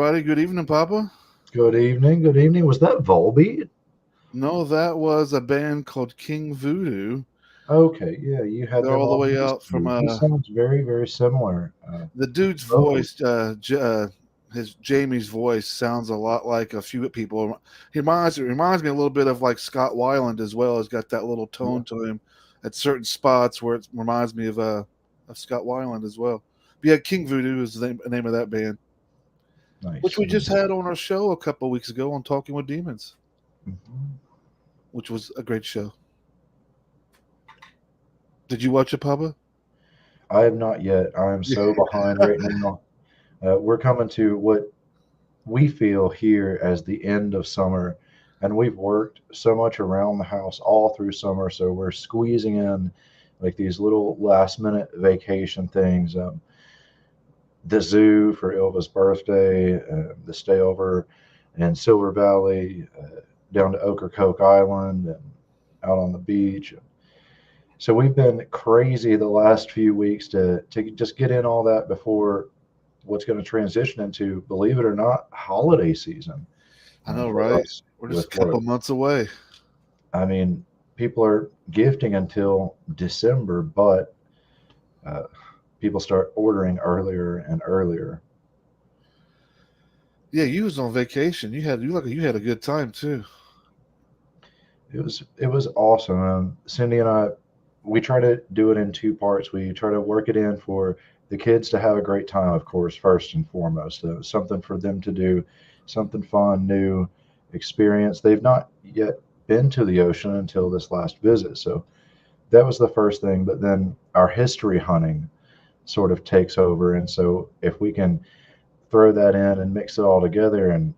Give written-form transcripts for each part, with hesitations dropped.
everybody. Good evening, Papa. Good evening. Good evening. Was that Volbeat? No, that was a band called King Voodoo. Okay, yeah, you had They're them all the on way out from history. He sounds very, very similar. the dude's Vocally. voice. His Jamie's voice sounds a lot like a few people. He reminds me a little bit of like Scott Weiland as well. He's got that little tone to him at certain spots where it reminds me of Scott Weiland as well. But yeah, King Voodoo is the name of that band, which Nice. we just had on our show a couple of weeks ago on Talking with Demons, Mhm. which was a great show. Did you watch it, Papa? I have not yet. I am so behind right now. We're coming to what we feel here as the end of summer, and we've worked so much around the house all through summer, so we're squeezing in like these little last minute vacation things. The zoo for Ilva's birthday, the stay over in Silver Valley, down to Ocracoke Island, and out on the beach. So we've been crazy the last few weeks to just get in all that before what's going to transition into, believe it or not, holiday season I know, for right? us We're just a with couple work. months away. I mean, people are gifting until December, but uh, people start ordering earlier and earlier. Yeah, you was on vacation. You had a good time too. It was awesome. Cindy and I, we try to do it in two parts. We try to work it in for the kids to have a great time, of course, first and foremost. Something for them to do, something fun, new experience. They've not yet been to the ocean until this last visit, so that was the first thing. But then our history hunting sort of takes over, and so if we can throw that in and mix it all together and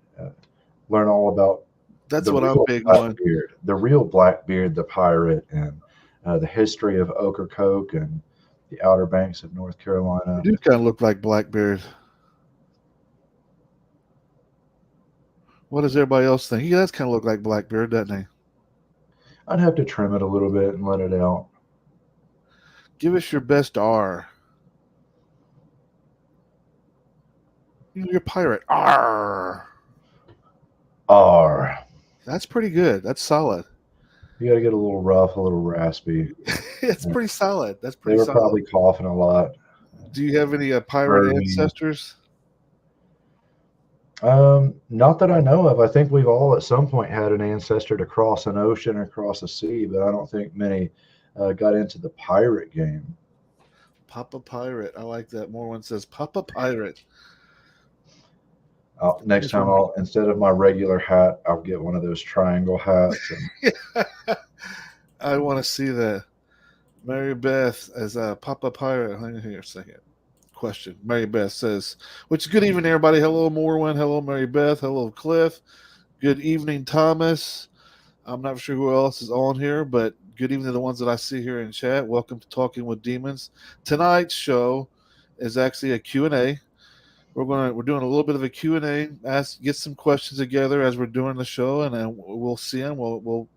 learn all about That's the what I'm real big on. Blackbeard, the real Blackbeard, the pirate, and the history of Ocracoke and the Outer Banks of North You Carolina. do kind of look like Blackbeard. What does everybody else think? He does kind of look like Blackbeard, doesn't he? I'd have to trim it a little bit and let it out. Give us your best R. You're a pirate. R. R. That's pretty good. That's solid. You got to get a little rough, a little raspy. It's pretty solid. That's They pretty were solid. probably coughing a lot. Do you have any pirate Burning. ancestors? Not that I know of. I think we've all at some point had an ancestor to cross an ocean or cross a sea, but I don't think many got into the pirate game. Papa Pirate. I like that. More one says Papa Pirate. Next time, I'll instead of my regular hat, I'll get one of those triangle hats. And I want to see that. Mary Beth as a Papa Pirate. Hang on here a second. Question. Mary Beth says, which good evening, everybody. Hello, Morwen. Hello, Mary Beth. Hello, Cliff. Good evening, Thomas. I'm not sure who else is on here, but good evening to the ones that I see here in chat. Welcome to Talking with Demons. Tonight's show is actually a Q&A. We're doing a little bit of a Q&A. Get some questions together as we're doing the show, and then we'll see them. We'll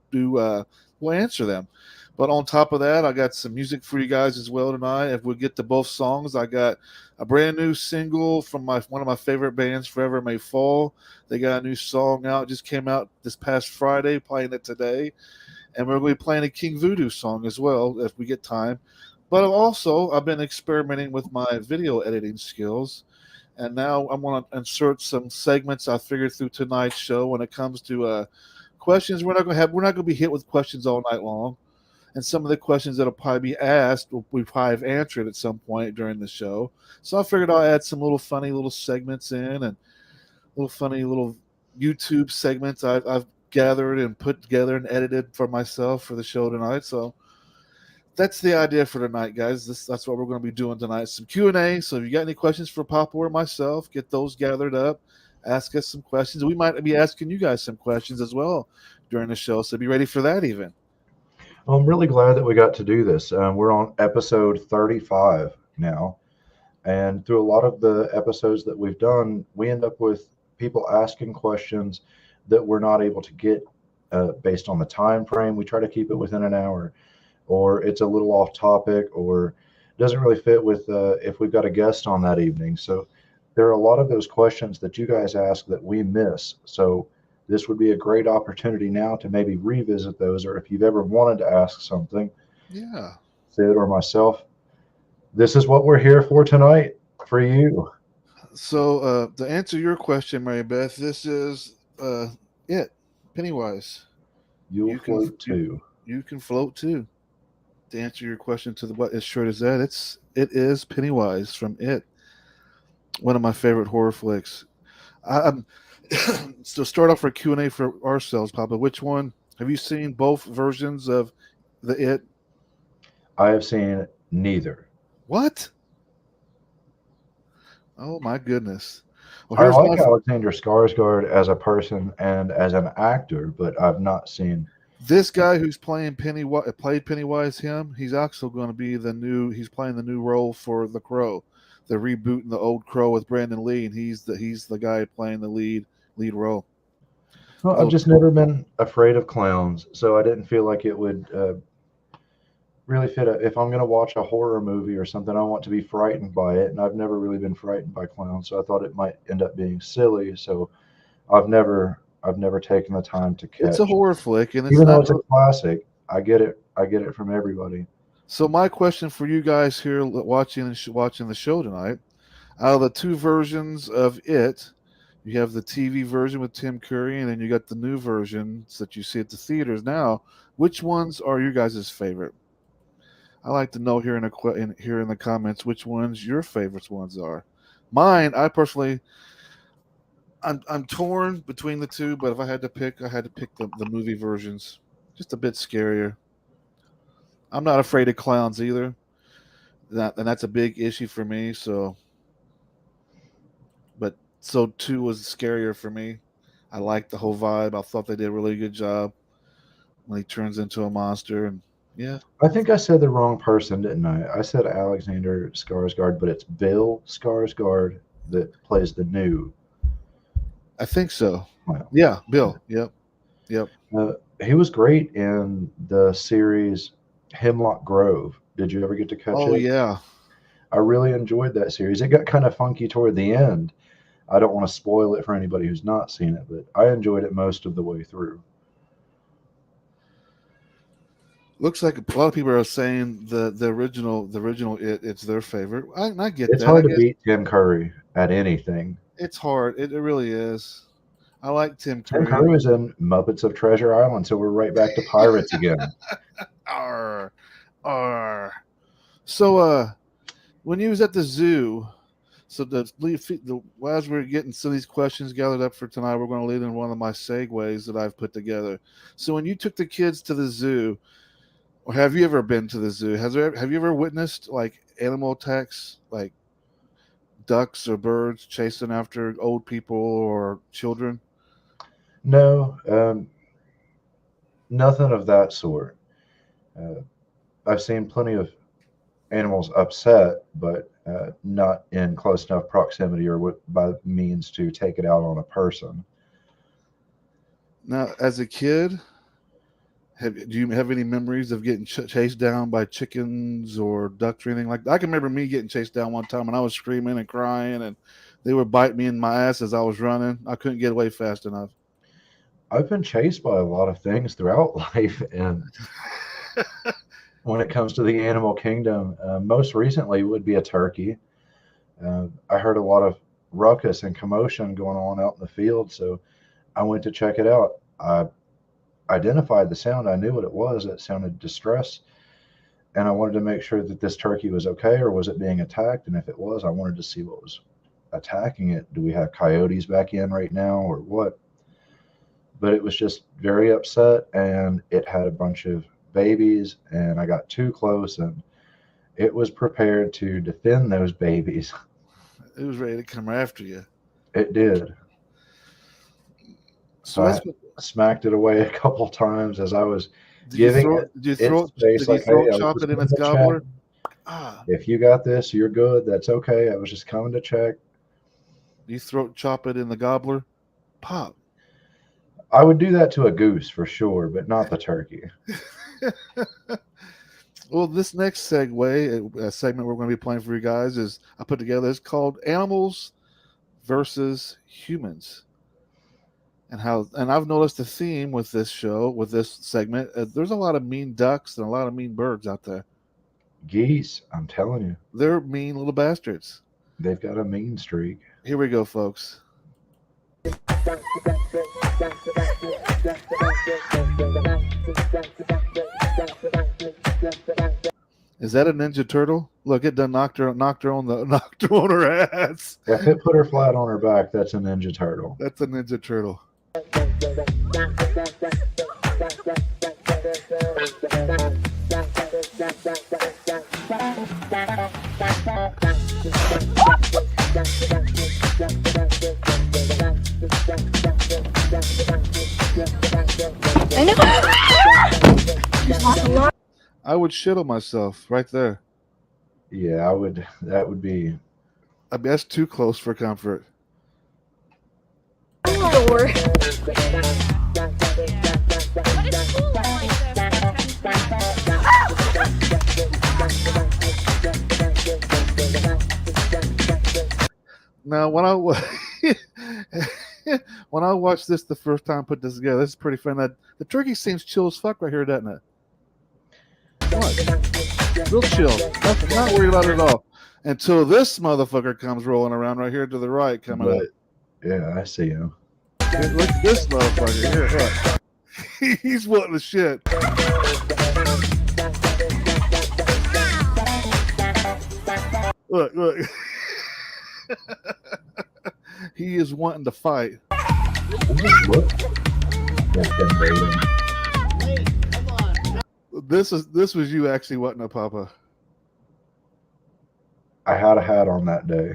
answer them. But on top of that, I got some music for you guys as well tonight. If we get to both songs, I got a brand new single from one of my favorite bands, Forever May Fall. They got a new song out, just came out this past Friday, playing it today. And we're going to be playing a King Voodoo song as well if we get time. But also, I've been experimenting with my video editing skills. And now I'm going to insert some segments I figured through tonight's show when it comes to questions. We're not going to be hit with questions all night long. And some of the questions that'll probably be asked, we probably have answered at some point during the show. So I figured I'll add some little funny little segments in and little funny little YouTube segments I've gathered and put together and edited for myself for the show tonight. So that's the idea for tonight, guys. That's what we're going to be doing tonight. Some Q&A. So if you got any questions for Papa or myself, get those gathered up. Ask us some questions. We might be asking you guys some questions as well during the show. So be ready for that even. Well, I'm really glad that we got to do this. We're on episode 35 now. And through a lot of the episodes that we've done, we end up with people asking questions that we're not able to get based on the time frame. We try to keep it within an hour, or it's a little off topic, or doesn't really fit with if we've got a guest on that evening. So there are a lot of those questions that you guys ask that we miss. So this would be a great opportunity now to maybe revisit those, or if you've ever wanted to ask something, Yeah. Sid or myself, this is what we're here for tonight for you. So to answer your question, Mary Beth, this is it. Pennywise. You'll You can float too. you can float too. To answer your question to the what is short as that, it is Pennywise from It. One of my favorite horror flicks. I'm so start off our Q&A for ourselves, Papa. Which one have you seen? Both versions of the It? I have seen neither. What? Oh my goodness. Well, I here's like my Alexander Skarsgård as a person and as an actor, but I've not seen. this guy who's playing Pennywise, played Pennywise. Him. He's also going to be the new. He's playing the new role for the Crow. They're rebooting the old Crow with Brandon Lee, and he's the guy playing the lead role. Well, I've Little just never been afraid of clowns, so I didn't feel like it would really fit. If I'm going to watch a horror movie or something, I want to be frightened by it, and I've never really been frightened by clowns, so I thought it might end up being silly. So I've never taken the time to It's a catch, horror flick, and it's even though not. it's a classic. I get it. I get it from everybody. So my question for you guys here watching the show tonight, out of the two versions of it, you have the TV version with Tim Curry, and then you got the new versions that you see at the theaters now. Which ones are you guys' favorite? I like to know here here in the comments which ones your favorites ones are. Mine, I personally, I'm torn between the two, but if I had to pick, I had to pick the movie versions. Just a bit scarier. I'm not afraid of clowns either. And that's a big issue for me. So, but so two was scarier for me. I liked the whole vibe. I thought they did a really good job when he turns into a monster. And yeah, I think I said the wrong person, didn't I? I said Alexander Skarsgård, but it's Bill Skarsgård that plays the new. I think so. Well, Yeah, Bill. Yep, yep. he was great in the series Hemlock Grove. Did you ever get to catch Oh it? yeah. I really enjoyed that series. It got kind of funky toward the end. I don't want to spoil it for anybody who's not seen it, but I enjoyed it most of the way through. Looks like a lot of people are saying the original it's their favorite. I get It's that. I hard to guess beat Tim Curry at anything. it's hard. It really is. I like Tim Tim Curry. Curry was in Muppets of Treasure Island, so we're right back to pirates again. Arr, arr. So when you was at the zoo, so as we're getting some of these questions gathered up for tonight, we're going to lead in one of my segues that I've put together. So when you took the kids to the zoo, or have you ever been to the zoo? Have you ever witnessed like animal attacks, like ducks or birds chasing after old people or children? No, nothing of that sort. Uh, I've seen plenty of animals upset, but not in close enough proximity or by means to take it out on a person. Now, as a kid, do you have any memories of getting chased down by chickens or ducks or anything like that? I can remember me getting chased down one time and I was screaming and crying, and they would bite me in my ass as I was running. I couldn't get away fast enough. I've been chased by a lot of things throughout life, and when it comes to the animal kingdom, most recently would be a turkey. I heard a lot of ruckus and commotion going on out in the field, so I went to check it out. I identified the sound. I knew what it was. It sounded distress, and I wanted to make sure that this turkey was okay, or was it being attacked? And if it was, I wanted to see what was attacking it. Do we have coyotes back in right now, or what? But it was just very upset, and it had a bunch of babies, and I got too close, and it was prepared to defend those babies. It was ready to come after you. It did. So So I smacked it away a couple times as I was giving it its space, did you like, hey, throat I was chop just it in coming its to check. gobbler? Ah, If you got this, you're good. That's okay. I was just coming to check. you throat chop it in the gobbler? Pop. I would do that to a goose for sure, but not the turkey. Well, this next segment we're going to be playing for you guys is I put together. It's called Animals versus humans. And I've noticed a theme with this show, with this segment. There's a lot of mean ducks and a lot of mean birds out there. Geese, I'm telling you, They're mean little bastards. they've got a mean streak. Here we go, folks. Is that a Ninja Turtle? Look, it done knocked her on her ass. If it put her flat on her back, that's a Ninja Turtle. That's a Ninja Turtle. I would shit on myself right there. Yeah, I would. That would be. I mean, that's too close for comfort. Door. Now, when I watched this the first time, put this together, this is pretty fun. The turkey seems chill as fuck right here, doesn't it? What? Real chill. Not worried about it at all. Until this motherfucker comes rolling around right here to the right, coming up. Yeah, I see him. Look at this motherfucker here. Look. He's wanting the shit. Look. He is wanting to fight. This was you actually wanting a Papa. I had a hat on that day.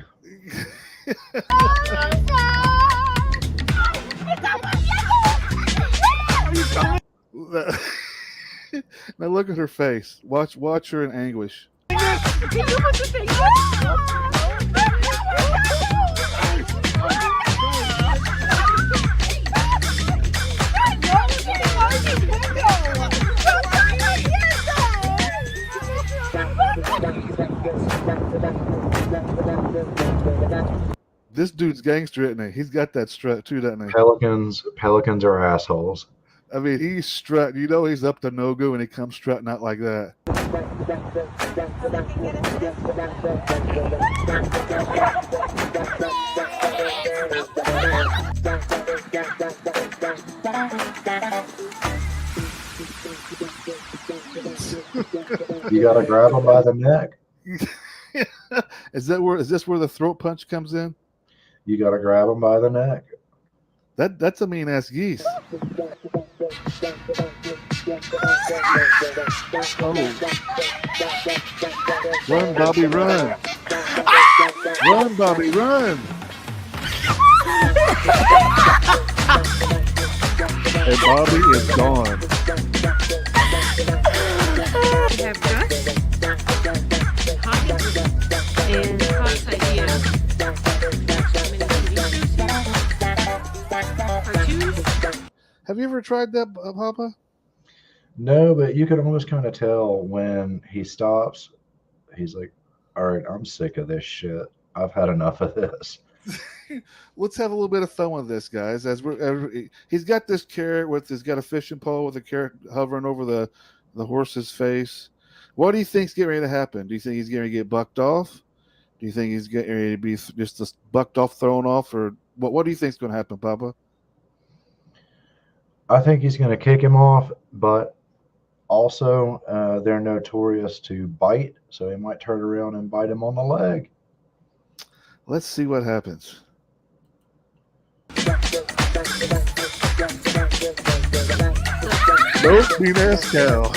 Now look at her face. Watch her in anguish. This dude's gangster, isn't he? He's got that strut too, doesn't he? Pelicans are assholes. I mean, he's strutting. You know he's up to no good when he comes strutting out like that. You gotta grab him by the neck. Is this where the throat punch comes in? You gotta grab him by the neck. That's a mean ass geese. Oh. Run, Bobby, run! Run, Bobby, run! And Bobby is gone. We have Gus, Hawkins, and Scott's idea. Cartoons. Have you ever tried that, Papa? No, but you can almost kind of tell when he stops. He's like, all right, I'm sick of this shit. I've had enough of this. Let's have a little bit of fun with this, guys. He's got this carrot he's got a fishing pole with a carrot hovering over the horse's face. What do you think's getting ready to happen? Do you think he's going to get bucked off? Do you think he's getting ready to be just bucked off, thrown off, or what do you think's going to happen, Papa? I think he's going to kick him off, but also they're notorious to bite, so he might turn around and bite him on the leg. Let's see what happens. Nope, mean ass cow.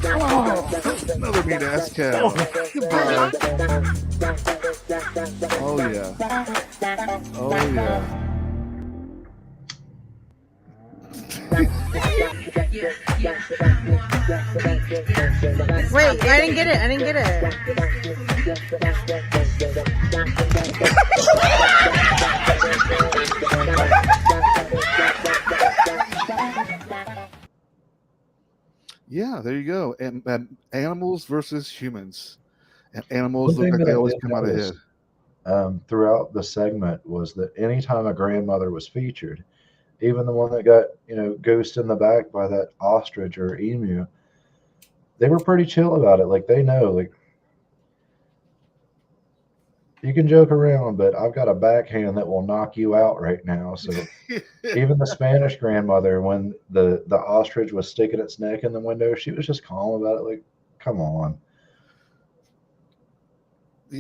Oh, another mean ass cow. Goodbye. Oh yeah. Oh yeah. Wait, I didn't get it. Yeah, there you go. And animals versus humans. And animals look like they always come out ahead. throughout the segment was that anytime a grandmother was featured, even the one that got ghosted in the back by that ostrich or emu, they were pretty chill about it. Like they know, like you can joke around, but I've got a backhand that will knock you out right now. So even the Spanish grandmother, when the ostrich was sticking its neck in the window, she was just calm about it. Like, come on.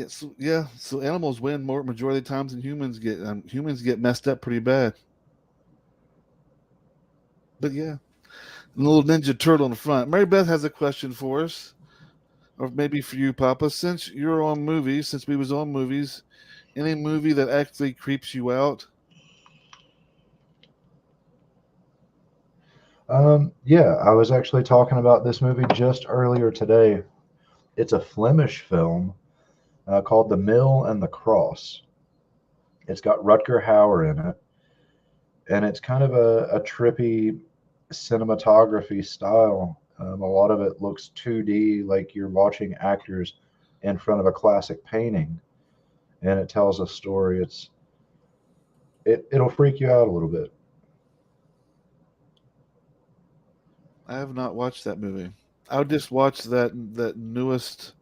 So animals win more majority of the times than humans get. Humans get messed up pretty bad. But yeah, a little Ninja Turtle in the front. Mary Beth has a question for us, or maybe for you, Papa. Since you're on movies, since we was on movies, any movie that actually creeps you out? Yeah, I was actually talking about this movie just earlier today. It's a Flemish film called The Mill and the Cross. It's got Rutger Hauer in it, and it's kind of a trippy cinematography style. A lot of it looks 2D, like you're watching actors in front of a classic painting, and it tells a story. It'll freak you out a little bit. I have not watched that movie. I would just watch that newest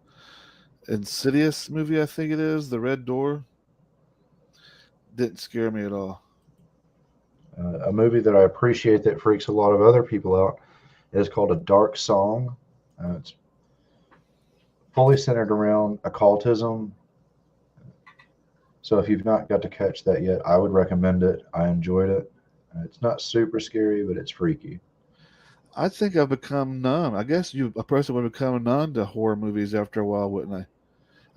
Insidious movie, I think it is, The Red Door. Didn't scare me at all. A movie that I appreciate that freaks a lot of other people out is called A Dark Song. It's fully centered around occultism. So if you've not got to catch that yet, I would recommend it. I enjoyed it. It's not super scary, but it's freaky. I think I've become numb. I guess a person would become numb to horror movies after a while, wouldn't I?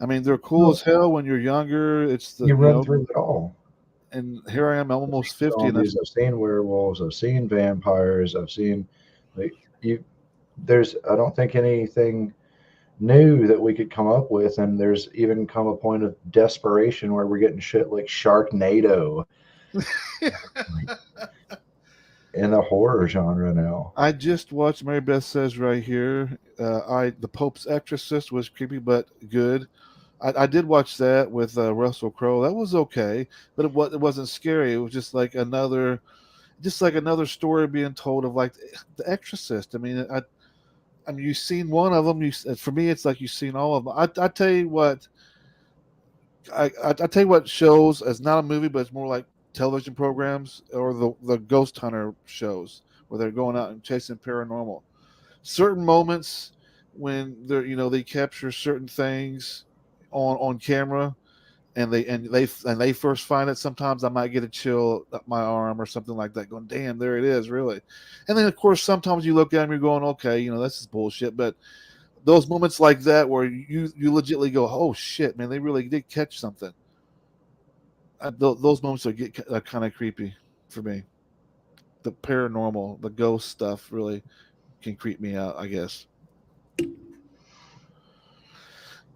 I mean, they're cool as hell when you're younger. It's You run through it all. And here I am, almost 50. And I've seen werewolves. I've seen vampires. I've seen like you. There's I don't think anything new that we could come up with, and there's even come a point of desperation where we're getting shit like Sharknado in the horror genre now. I just watched. Mary Beth says right here, the Pope's Exorcist was creepy but good. I did watch that with Russell Crowe. That was okay, but it wasn't scary. It was just like another story being told of like the Exorcist. I mean, you've seen one of them. For me, it's like you've seen all of them. I tell you what. I tell you what shows as not a movie, but it's more like television programs or the ghost hunter shows where they're going out and chasing paranormal. Certain moments when they capture certain things on camera, and they first find it. Sometimes I might get a chill up my arm or something like that, going, "Damn, there it is, really." And then of course sometimes you look at them, you're going, "Okay, this is bullshit." But those moments like that where you legitimately go, "Oh shit, man, they really did catch something." Those moments are kind of creepy for me. The paranormal, the ghost stuff really can creep me out, I guess.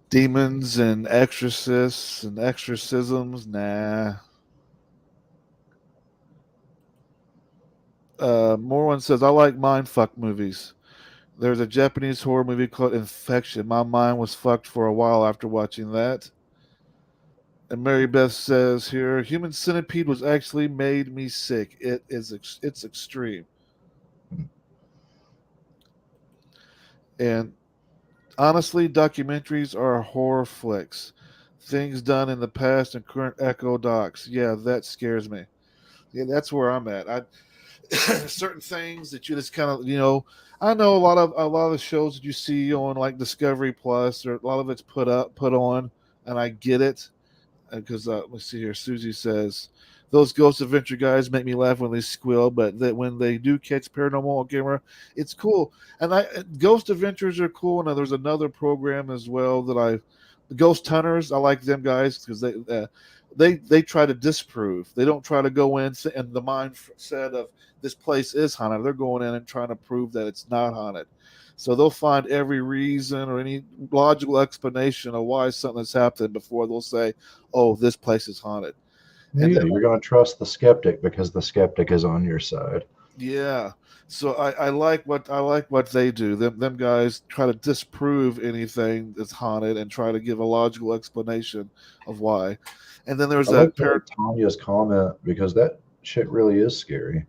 Demons and exorcists and exorcisms, nah. Morwan says, I like mindfuck movies. There's a Japanese horror movie called Infection. My mind was fucked for a while after watching that. And Mary Beth says here, Human Centipede was actually made me sick. It's extreme. And honestly, documentaries are horror flicks. Things done in the past and current echo docs. Yeah, that scares me. Yeah, that's where I'm at. Certain things that you just kind of, I know a lot of the shows that you see on like Discovery Plus, or a lot of it's put on, and I get it. Because let's see here, Susie says those Ghost Adventure guys make me laugh when they squeal, but that when they do catch paranormal on camera, it's cool. And Ghost Adventures are cool. And there's another program as well that the Ghost Hunters. I like them guys because they try to disprove. They don't try to go in and the mindset of this place is haunted. They're going in and trying to prove that it's not haunted. So they'll find every reason or any logical explanation of why something's happened before they'll say, "Oh, this place is haunted." Yeah, you're going to trust the skeptic because the skeptic is on your side. Yeah. So I like what they do. Them guys try to disprove anything that's haunted and try to give a logical explanation of why. And then there's I like that pair. Tanya's comment because that shit really is scary.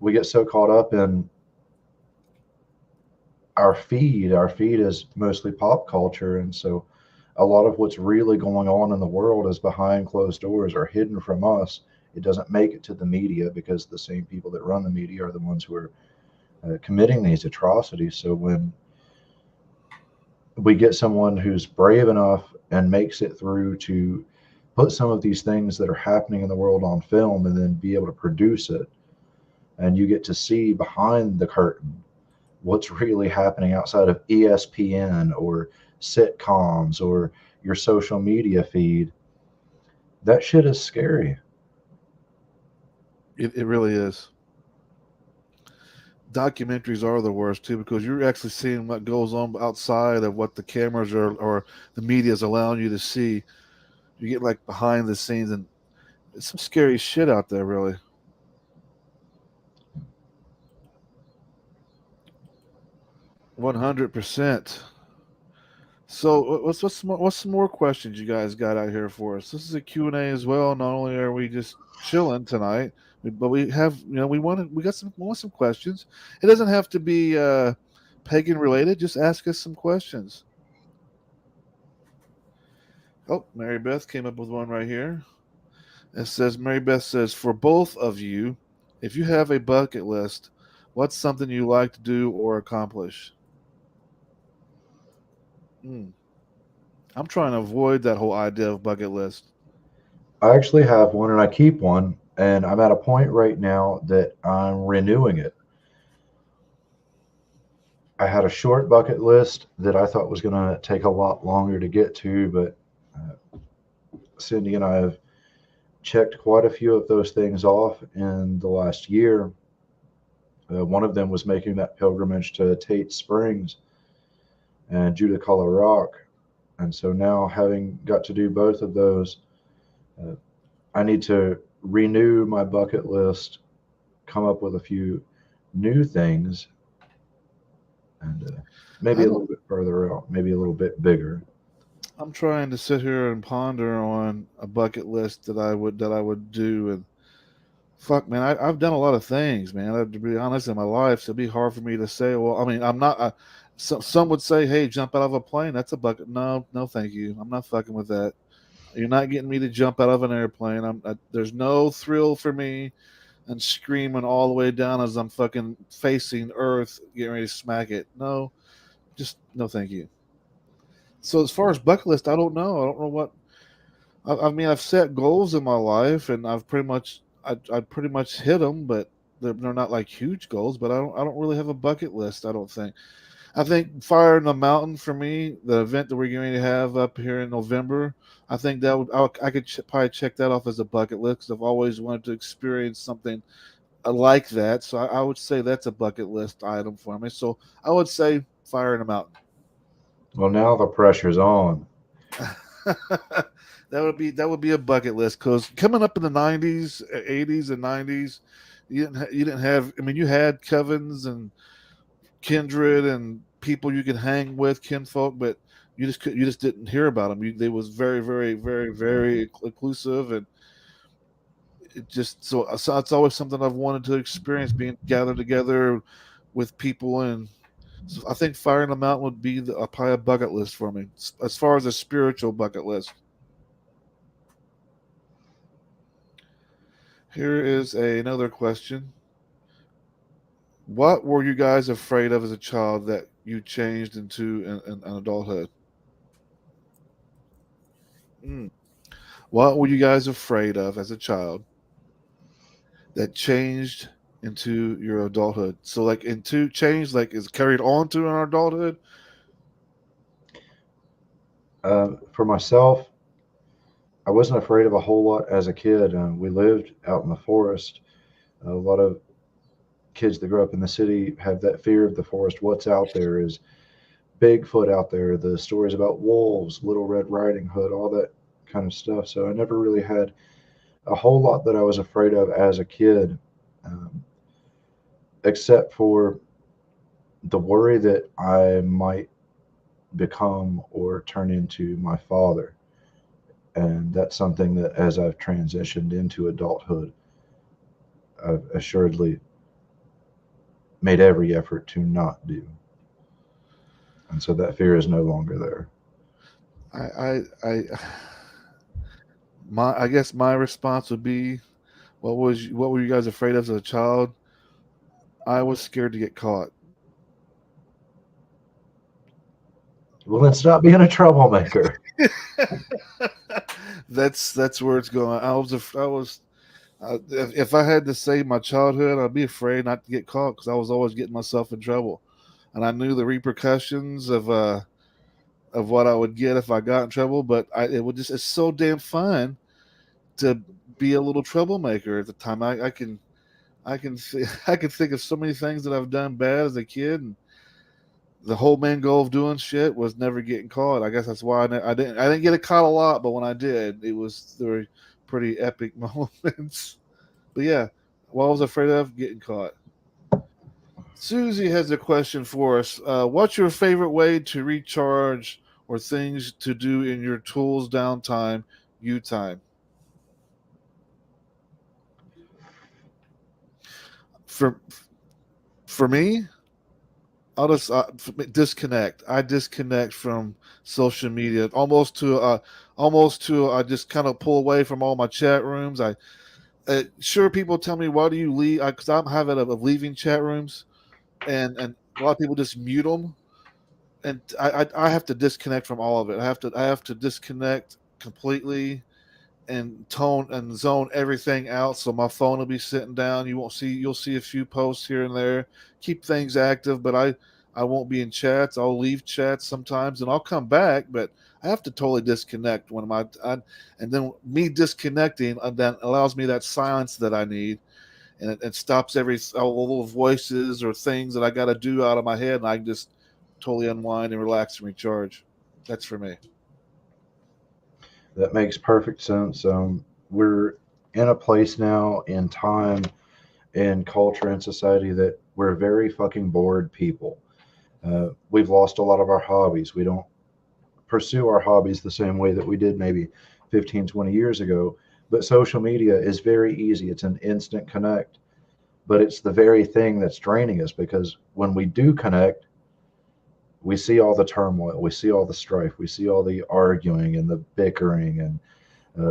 We get so caught up in our feed. Our feed is mostly pop culture, and so a lot of what's really going on in the world is behind closed doors or hidden from us. It doesn't make it to the media because the same people that run the media are the ones who are committing these atrocities. So when we get someone who's brave enough and makes it through to put some of these things that are happening in the world on film and then be able to produce it, and you get to see behind the curtain what's really happening outside of ESPN or sitcoms or your social media feed, that shit is scary. It really is. Documentaries are the worst too because you're actually seeing what goes on outside of what the cameras are or the media is allowing you to see. You get like behind the scenes, and it's some scary shit out there, really. 100%. So what's some more questions you guys got out here for us? This is a Q and A as well. Not only are we just chilling tonight, but we have we want some questions. It doesn't have to be pagan related. Just ask us some questions. Oh, Mary Beth came up with one right here. It says Mary Beth says for both of you, if you have a bucket list, what's something you like to do or accomplish? Hmm. I'm trying to avoid that whole idea of bucket list. I actually have one and I keep one, and I'm at a point right now that I'm renewing it. I had a short bucket list that I thought was going to take a lot longer to get to, but Cindy and I have checked quite a few of those things off in the last year. One of them was making that pilgrimage to Tate Springs and Judah Rock. And so now, having got to do both of those, uh, I need to renew my bucket list, come up with a few new things, and maybe I a don't. little bit further out, maybe a little bit bigger. I'm trying to sit here and ponder on a bucket list that I would do, and fuck, man, I've done a lot of things, man. To be honest, in my life, so it'd be hard for me to say. Well, I mean, I'm not. Some would say, "Hey, jump out of a plane. That's a bucket." No, no, thank you. I'm not fucking with that. You're not getting me to jump out of an airplane. There's no thrill for me and screaming all the way down as I'm fucking facing Earth, getting ready to smack it. No, just no, thank you. So as far as bucket list, I don't know. I don't know what. I mean, I've set goals in my life, and I pretty much hit them, but they're not like huge goals. But I don't really have a bucket list. I don't think. I think Fire in the Mountain for me, the event that we're going to have up here in November. I think I could probably check that off as a bucket list because I've always wanted to experience something like that. So I would say that's a bucket list item for me. So I would say Fire in the Mountain. Well, now the pressure's on. That would be a bucket list because coming up in the '90s, '80s, and '90s, you didn't have. I mean, you had covens and kindred and people you could hang with, kinfolk, but you just didn't hear about them. They was very, very, very, very inclusive, and it just so it's always something I've wanted to experience being gathered together with people. And so I think Fire in the Mountain would be probably a bucket list for me as far as a spiritual bucket list. Here is another question. What were you guys afraid of as a child that you changed into an adulthood? Mm. What were you guys afraid of as a child that changed into your adulthood? So like into change, like is carried on to our adulthood? For myself, I wasn't afraid of a whole lot as a kid. We lived out in the forest. A lot of kids that grow up in the city have that fear of the forest. What's out there is Bigfoot out there, the stories about wolves, Little Red Riding Hood, all that kind of stuff. So I never really had a whole lot that I was afraid of as a kid. Um, except for the worry that I might become or turn into my father. And that's something that as I've transitioned into adulthood, I've assuredly made every effort to not do. And so that fear is no longer there. I guess my response would be, what were you guys afraid of as a child? I was scared to get caught. Well, then stop being a troublemaker. That's where it's going. If I had to save my childhood, I'd be afraid not to get caught because I was always getting myself in trouble, and I knew the repercussions of what I would get if I got in trouble. But it's so damn fun to be a little troublemaker at the time. I can think of so many things that I've done bad as a kid, and the whole main goal of doing shit was never getting caught. I guess that's why I didn't get caught a lot, but when I did, there were pretty epic moments. But yeah, what I was afraid of getting caught. Susie has a question for us. What's your favorite way to recharge or things to do in your tools downtime, you time? For for me, I'll just disconnect. I disconnect from social media almost to I just kind of pull away from all my chat rooms. Sure, people tell me, why do you leave? Because I'm habit of leaving chat rooms, and a lot of people just mute them, and I have to disconnect from all of it. I have to disconnect completely and tone and zone everything out. So my phone will be sitting down. You'll see a few posts here and there. Keep things active, but I won't be in chats. I'll leave chats sometimes, and I'll come back, but I have to totally disconnect and then me disconnecting then allows me that silence that I need, and it stops all little voices or things that I got to do out of my head, and I can just totally unwind and relax and recharge. That's for me. That makes perfect sense. We're in a place now in time, in culture and society that we're very fucking bored people. We've lost a lot of our hobbies. We don't pursue our hobbies the same way that we did maybe 15, 20 years ago. But social media is very easy. It's an instant connect. But it's the very thing that's draining us because when we do connect, we see all the turmoil, we see all the strife, we see all the arguing and the bickering and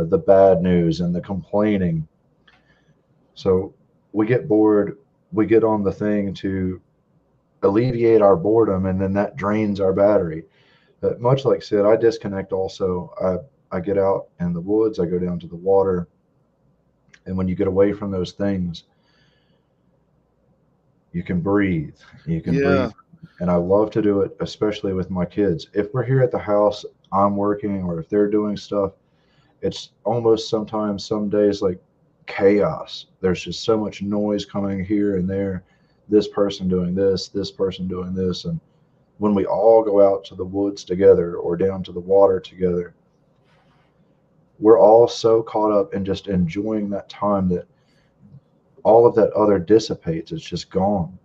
the bad news and the complaining. So we get bored, we get on the thing to alleviate our boredom, and then that drains our battery. But much like Sid, I disconnect also. I get out in the woods, I go down to the water, and when you get away from those things, you can breathe. You can Yeah. breathe. And I love to do it, especially with my kids. If we're here at the house, I'm working, or if they're doing stuff, it's almost sometimes, some days, like chaos. There's just so much noise coming here and there. This person doing this person doing this. And when we all go out to the woods together or down to the water together, we're all so caught up in just enjoying that time that all of that other dissipates. It's just gone.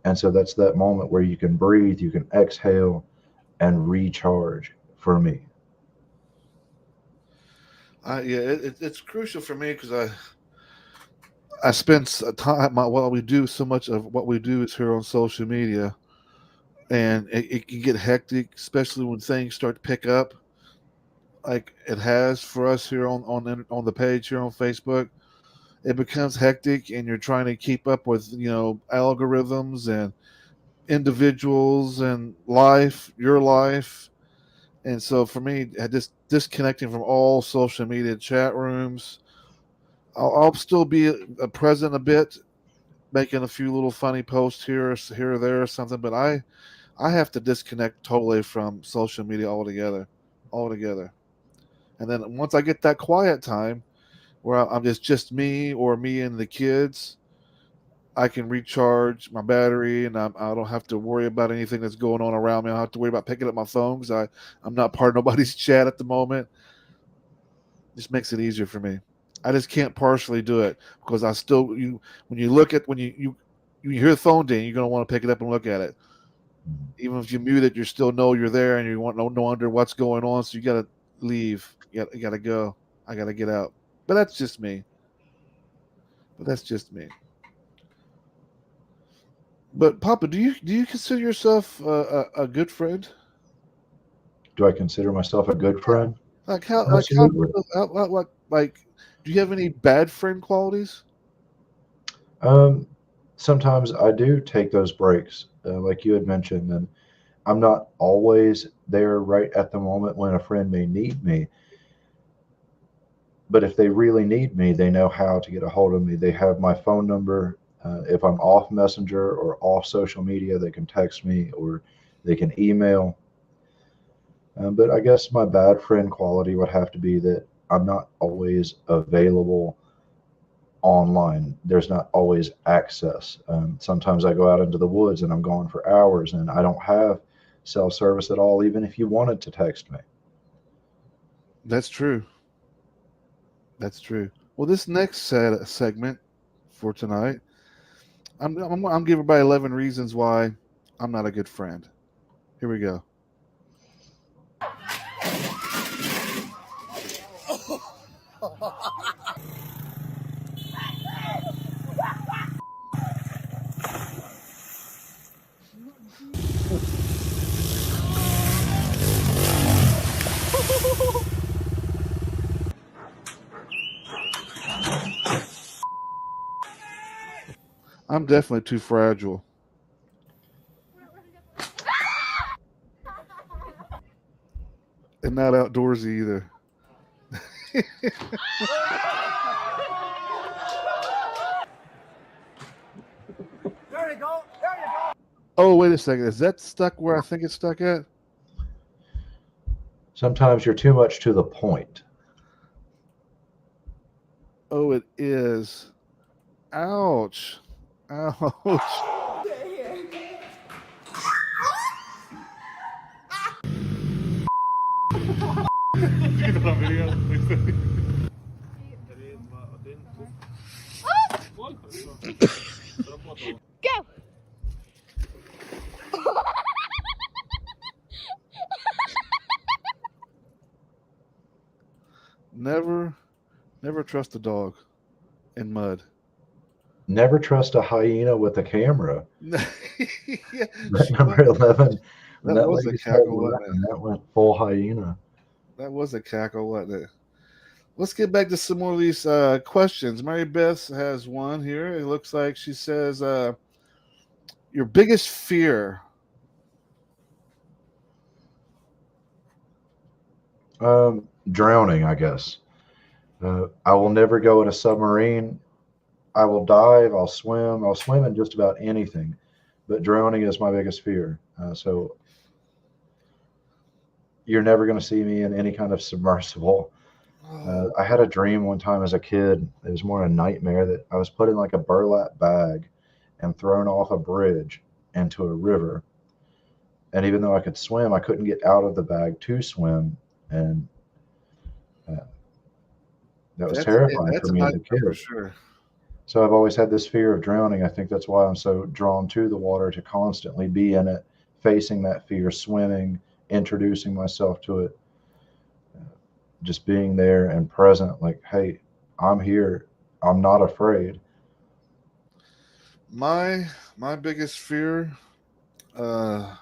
And so that's that moment where you can breathe, you can exhale and recharge for me. Yeah, it's crucial for me because I spend time. What we do, so much of what we do is here on social media, and it can get hectic, especially when things start to pick up, like it has for us here on the page here on Facebook. It becomes hectic, and you're trying to keep up with algorithms and individuals and your life. And so for me, just disconnecting from all social media chat rooms. I'll still be present a bit, making a few little funny posts here or there or something. But I have to disconnect totally from social media altogether. And then once I get that quiet time where I'm just me or me and the kids, I can recharge my battery, and I don't have to worry about anything that's going on around me. I don't have to worry about picking up my phone because I'm not part of nobody's chat at the moment. Just makes it easier for me. I just can't partially do it because I still you when you look at when you hear the phone ding, you're gonna want to pick it up and look at it. Even if you mute it, you still know you're there and you want no wonder what's going on. So you gotta leave. You gotta go. I gotta get out. But that's just me. But Papa, do you consider yourself a good friend? Do I consider myself a good friend? Like how Absolutely. like do you have any bad friend qualities? Um, Sometimes I do take those breaks, like you had mentioned, and I'm not always there right at the moment when a friend may need me. But if they really need me, they know how to get a hold of me. They have my phone number. If I'm off Messenger or off social media, they can text me or they can email. But I guess my bad friend quality would have to be that I'm not always available online. There's not always access. Sometimes I go out into the woods and I'm gone for hours and I don't have cell service at all, even if you wanted to text me. That's true. That's true. Well, this next segment for tonight, I'm giving everybody 11 reasons why I'm not a good friend. Here we go. I'm definitely too fragile. And not outdoorsy either. Oh, wait a second. Is that stuck where I think it's stuck at? Sometimes you're too much to the point. Oh, it is. Ouch. Ouch. Go! Never trust a dog in mud. Never trust a hyena with a camera. Yeah, That number 11, when that that was a lady started cackle, wasn't laughing, it? that went full hyena. That was a cackle, wasn't it? Let's get back to some more of these questions. Mary Beth has one here. It looks like she says, your biggest fear. Drowning, I guess. I will never go in a submarine. I will dive. I'll swim. I'll swim in just about anything, but drowning is my biggest fear. So you're never going to see me in any kind of submersible. I had a dream one time as a kid. It was more a nightmare that I was put in like a burlap bag and thrown off a bridge into a river. And even though I could swim, I couldn't get out of the bag to swim. And uh, that was terrifying for That's a me as a nightmare kid. for sure. So I've always had this fear of drowning. I think that's why I'm so drawn to the water, to constantly be in it, facing that fear, swimming, introducing myself to it, just being there and present. Like, hey, I'm here. I'm not afraid. My biggest fear, uh,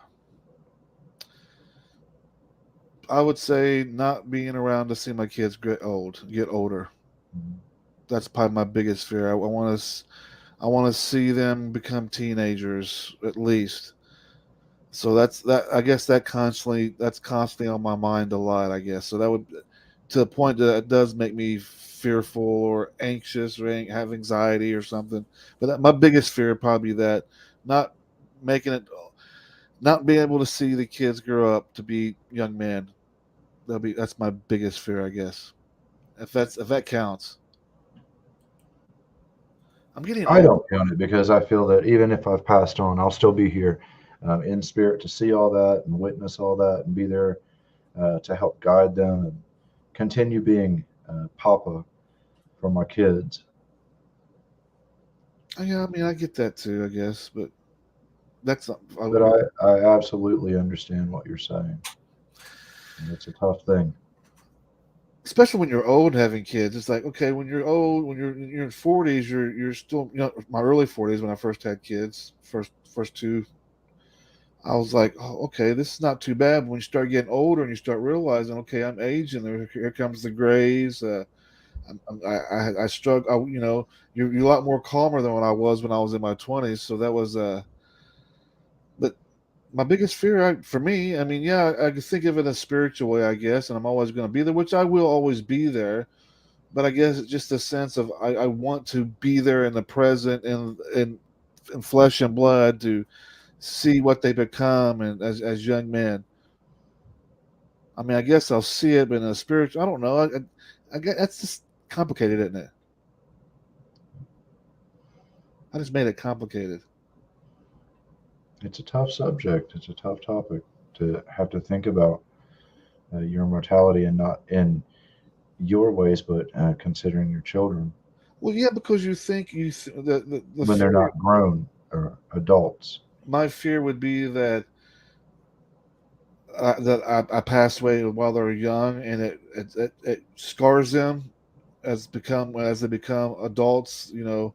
I would say not being around to see my kids get older. That's probably my biggest fear. I want to see them become teenagers at least. So that's that. I guess that's constantly on my mind a lot. I guess so. That would to the point that it does make me fearful or anxious or have anxiety or something. But my biggest fear would probably be that not making it, not being able to see the kids grow up to be young men. That's my biggest fear, I guess. If that counts. I'm getting I old. don't count it because I feel that even if I've passed on, I'll still be here in spirit to see all that and witness all that and be there to help guide them and continue being Papa for for my kids. Yeah, I mean, I get that too, I guess, but that's not. But I absolutely understand what you're saying. And it's a tough thing. Especially when you're old having kids. It's like, okay, when you're old, when you're in 40s, you're still, my early 40s when I first had kids, first two, I was like, oh, okay, this is not too bad. But when you start getting older and you start realizing, okay, I'm aging. Here comes the grays. I struggle. You're a lot more calmer than what I was when I was in my 20s. So that was but my biggest fear for me, I mean, yeah, I can think of it in a spiritual way, I guess, and I'm always going to be there, which I will always be there. But I guess it's just a sense of I want to be there in the present and in flesh and blood to see what they become and as young men. I mean, I guess I'll see it, but in a spiritual, I don't know. I guess that's just complicated, isn't it? I just made it complicated. It's a tough subject. It's a tough topic to have to think about your mortality, and not in your ways, but considering your children Well, yeah, because you think the when they're fear, not grown or adults. my fear would be that I passed away while they were young, and it scars them as they become adults. Not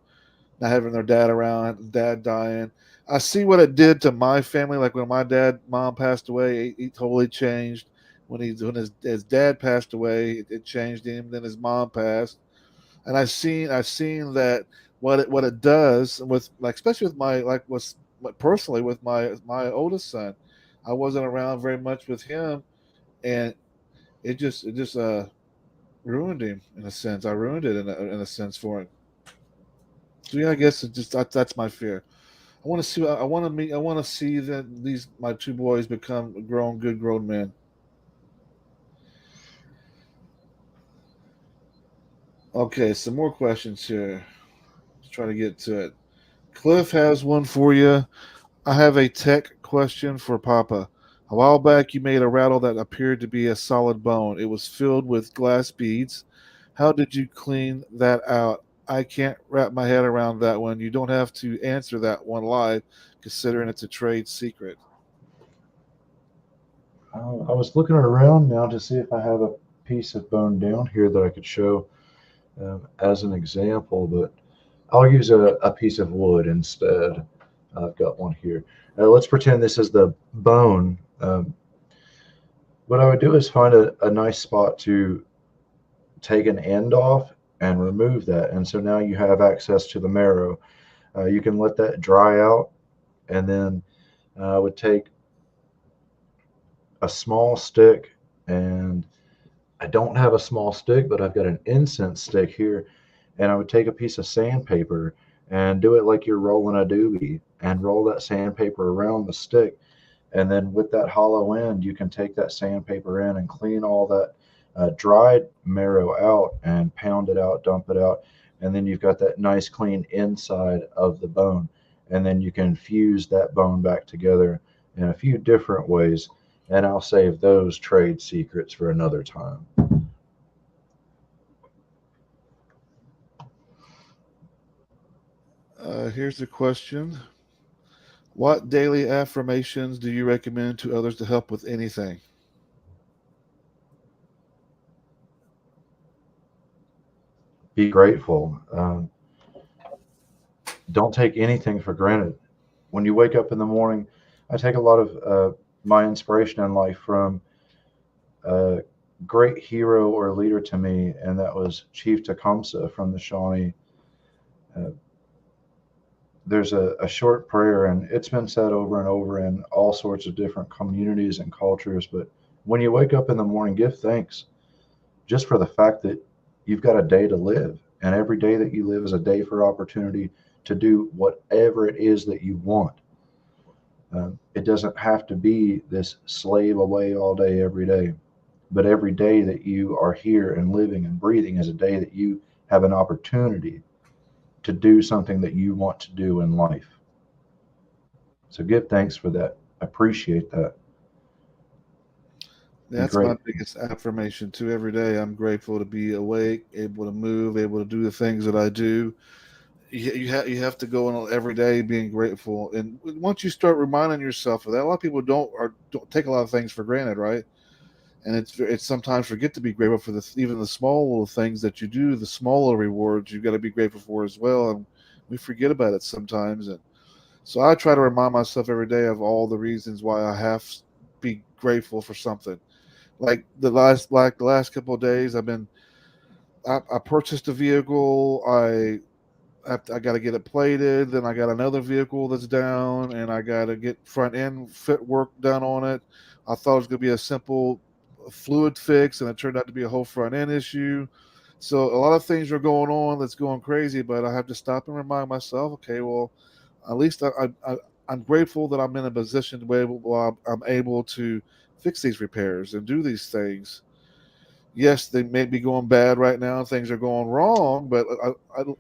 having their dad around, dad dying. I see what it did to my family. Like when my mom passed away, he totally changed. When his dad passed away, it changed him. Then his mom passed, and I've seen that what it does with, like, especially with my, like, was personally with my oldest son. I wasn't around very much with him, and it just ruined him in a sense. I ruined it in a sense for him. So yeah, I guess that's my fear. I want to see. I want to meet. I want to see that my two boys become good grown men. Okay, some more questions here. Let's try to get to it. Cliff has one for you. I have a tech question for Papa. A while back, you made a rattle that appeared to be a solid bone. It was filled with glass beads. How did you clean that out? I can't wrap my head around that one. You don't have to answer that one live, considering it's a trade secret. I was looking around now to see if I have a piece of bone down here that I could show as an example, but I'll use a piece of wood instead. I've got one here. Let's pretend this is the bone. What I would do is find a nice spot to take an end off and remove that. And so now you have access to the marrow. You can let that dry out, and then I would take a small stick, and I don't have a small stick, but I've got an incense stick here, and I would take a piece of sandpaper and do it like you're rolling a doobie, and roll that sandpaper around the stick. And then with that hollow end, you can take that sandpaper in and clean all that dried marrow out and pound it out, dump it out. And then you've got that nice clean inside of the bone. And then you can fuse that bone back together in a few different ways. And I'll save those trade secrets for another time. Here's the question. What daily affirmations do you recommend to others to help with anything? Be grateful. Don't take anything for granted. When you wake up in the morning, I take a lot of my inspiration in life from a great hero or leader to me, and that was Chief Tecumseh from the Shawnee. Uh, there's a short prayer, and it's been said over and over in all sorts of different communities and cultures. But when you wake up in the morning, give thanks just for the fact that you've got a day to live. And every day that you live is a day for opportunity to do whatever it is that you want. It doesn't have to be this slave away all day, every day. But every day that you are here and living and breathing is a day that you have an opportunity to do something that you want to do in life. So give thanks for that. Appreciate that. That's Great. my biggest affirmation too. Every day, I'm grateful to be awake, able to move, able to do the things that I do. You have to go on every day being grateful, and once you start reminding yourself of that, a lot of people don't take a lot of things for granted, right? And it's sometimes forget to be grateful for even the small little things that you do, the smaller rewards you've got to be grateful for as well, and we forget about it sometimes. And so I try to remind myself every day of all the reasons why I have to be grateful for something. Like the last couple of days, I purchased a vehicle. I got to get it plated. Then I got another vehicle that's down, and I got to get front end fit work done on it. I thought it was going to be a simple fluid fix, and it turned out to be a whole front end issue. So a lot of things are going on that's going crazy, but I have to stop and remind myself, okay, well, at least I'm grateful that I'm in a position where I'm able to fix these repairs and do these things. Yes, they may be going bad right now. Things are going wrong, but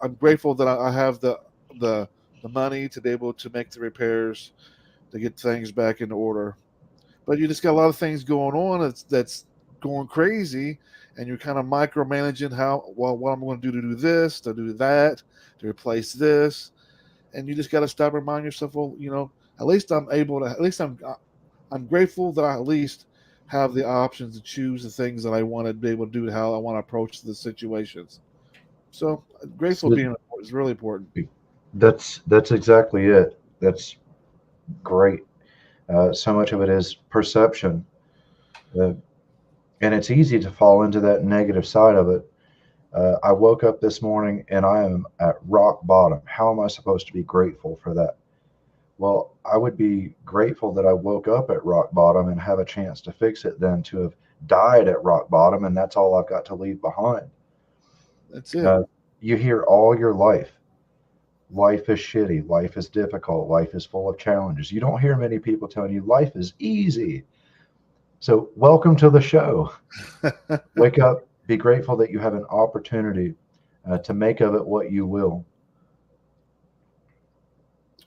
I'm grateful that I have the money to be able to make the repairs to get things back in order. But you just got a lot of things going on that's going crazy, and you're kind of micromanaging what I'm going to do this, to do that, to replace this, and you just got to stop and remind yourself, well, at least I'm grateful that I at least have the options to choose the things that I want to be able to do, how I want to approach the situations. So grateful being is really important. That's exactly it. That's great. So much of it is perception, and it's easy to fall into that negative side of it. I woke up this morning and I am at rock bottom. How am I supposed to be grateful for that? Well, I would be grateful that I woke up at rock bottom and have a chance to fix it than to have died at rock bottom, and that's all I've got to leave behind. That's it. You hear all your life is shitty, life is difficult, life is full of challenges. You don't hear many people telling you life is easy. So welcome to the show. Wake up, be grateful that you have an opportunity to make of it what you will.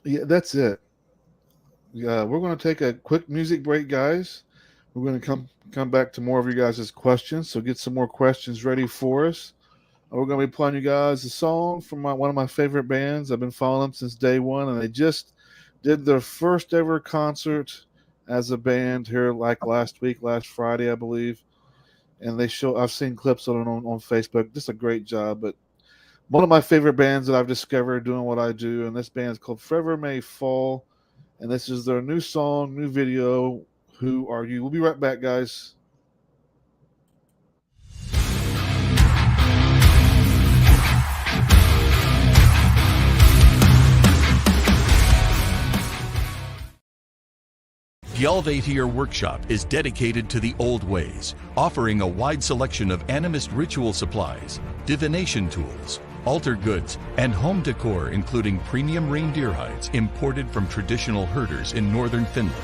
Yeah, that's it. We're going to take a quick music break, guys. We're going to come back to more of you guys' questions. So get some more questions ready for us. We're going to be playing you guys a song from one of my favorite bands. I've been following them since day one, and they just did their first ever concert as a band here like last Friday, I believe. And I've seen clips on Facebook. Just a great job. But one of my favorite bands that I've discovered doing what I do, and this band is called Forever May Fall. And this is their new song, new video, Who Are You? We'll be right back, guys. Fjallvættir Workshop is dedicated to the old ways, offering a wide selection of animist ritual supplies, divination tools, altar goods, and home decor, including premium reindeer hides imported from traditional herders in northern Finland.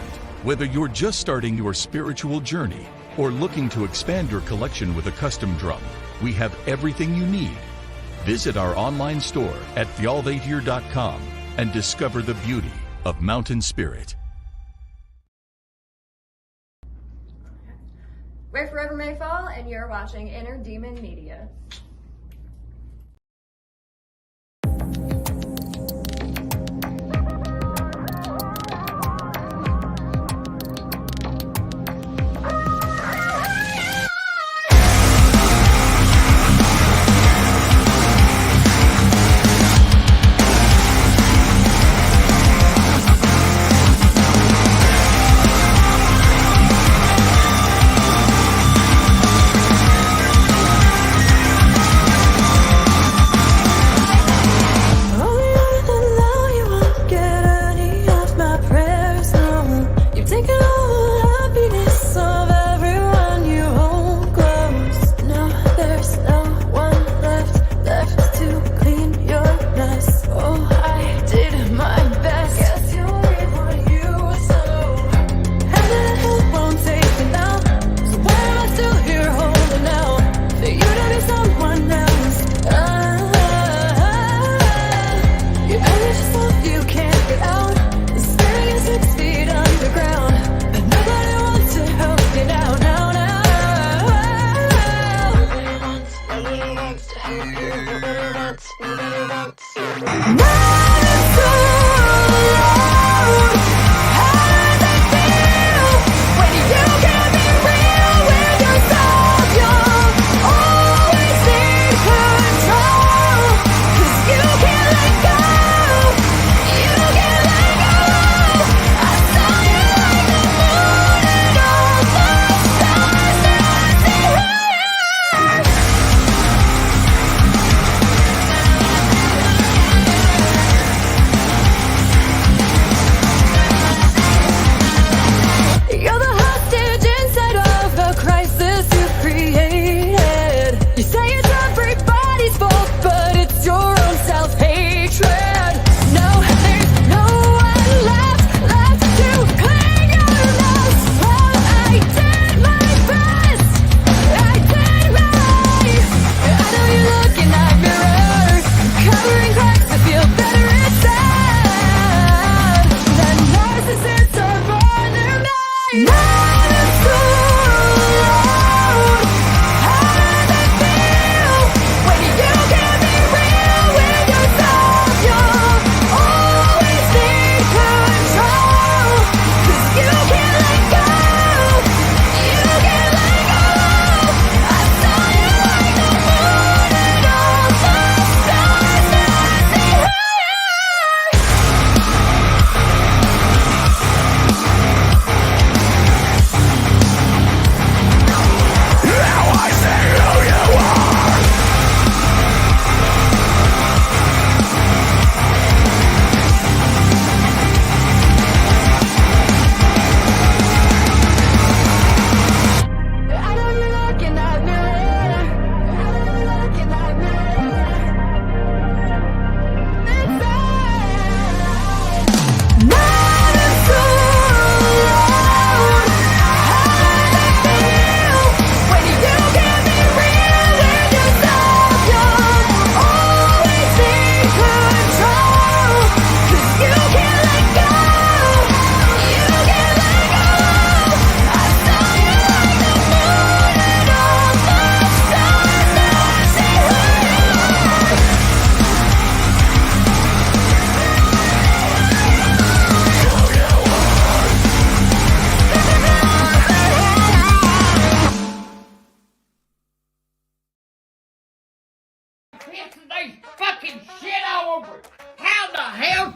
Whether you're just starting your spiritual journey or looking to expand your collection with a custom drum, we have everything you need. Visit our online store at fjallvættir.com and discover the beauty of mountain spirit. We're Forever May Fall, and you're watching Inner Demon Media.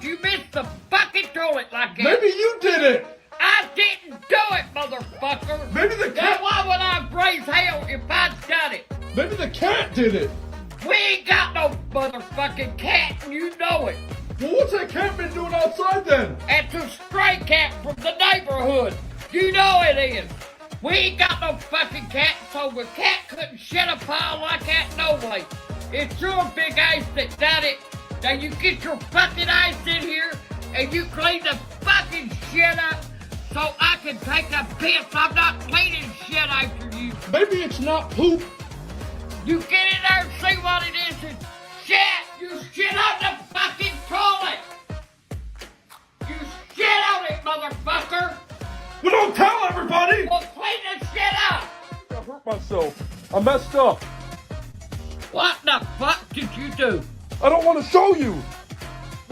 You missed the fucking toilet like that. Maybe you did it. I didn't do it, motherfucker. Maybe the cat. Now why would I raise hell if I'd done it? Maybe the cat did it. We ain't got no motherfucking cat, and you know it. Well, what's that cat been doing outside then? It's a stray cat from the neighborhood. You know it is. We ain't got no fucking cat, so the cat couldn't shit a pile like that no way. It's your big ass that done it. Now you get your fucking ass in here and you clean the fucking shit up so I can take a piss. I'm not cleaning shit after you. Maybe it's not poop. You get in there and see what it is and shit. You shit on the fucking toilet. You shit on it, motherfucker. Well, don't tell everybody. Well, clean the shit up. I hurt myself. I messed up. What the fuck did you do? I don't want to show you.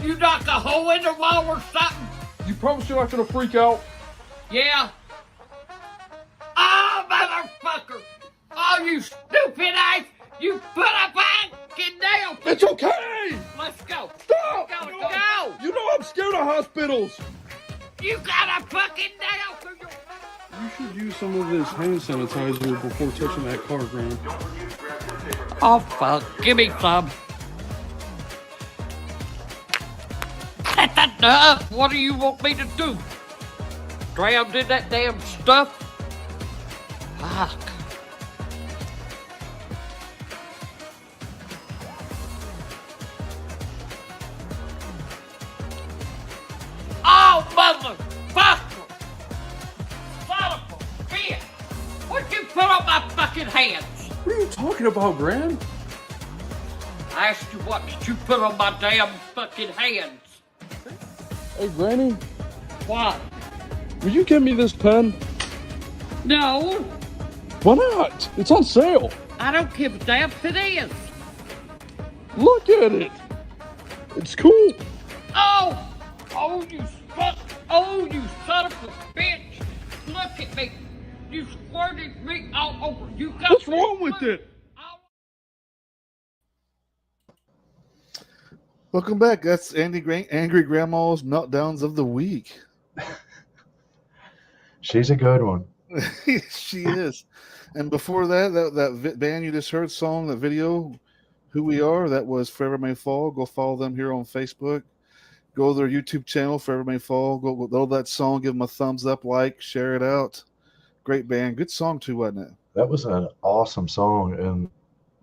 You knock a hole in the wall or something? You promise you're not going to freak out? Yeah. Oh, motherfucker. Oh, you stupid ass. You put a fucking nail. It's okay. Let's go. Stop. Go, You go. You know I'm scared of hospitals. You got a fucking nail through your... You should use some of this hand sanitizer before touching that car, Graham. Oh, fuck. Give me some. That's enough. What do you want me to do? Drown in that damn stuff? Fuck. Oh, motherfucker! Son of a bitch! What'd you put on my fucking hands? What are you talking about, Graham? I asked you what did you put on my damn fucking hands? Hey, Granny, What? will you give me this pen? No, Why not? It's on sale. I don't give a damn if it is. Look at it. It's cool. Oh! Oh, you son of a bitch! Look at me! You squirted me all over. You got What's me wrong with squirted it? all- Welcome back. That's Angry Grandma's Meltdowns of the Week. She's a good one. She is. And before that band you just heard, song, the video, Who We Are, that was Forever May Fall. Go follow them here on Facebook. Go to their YouTube channel, Forever May Fall. Go load that song, give them a thumbs up, like, share it out. Great band. Good song, too, wasn't it? That was an awesome song. And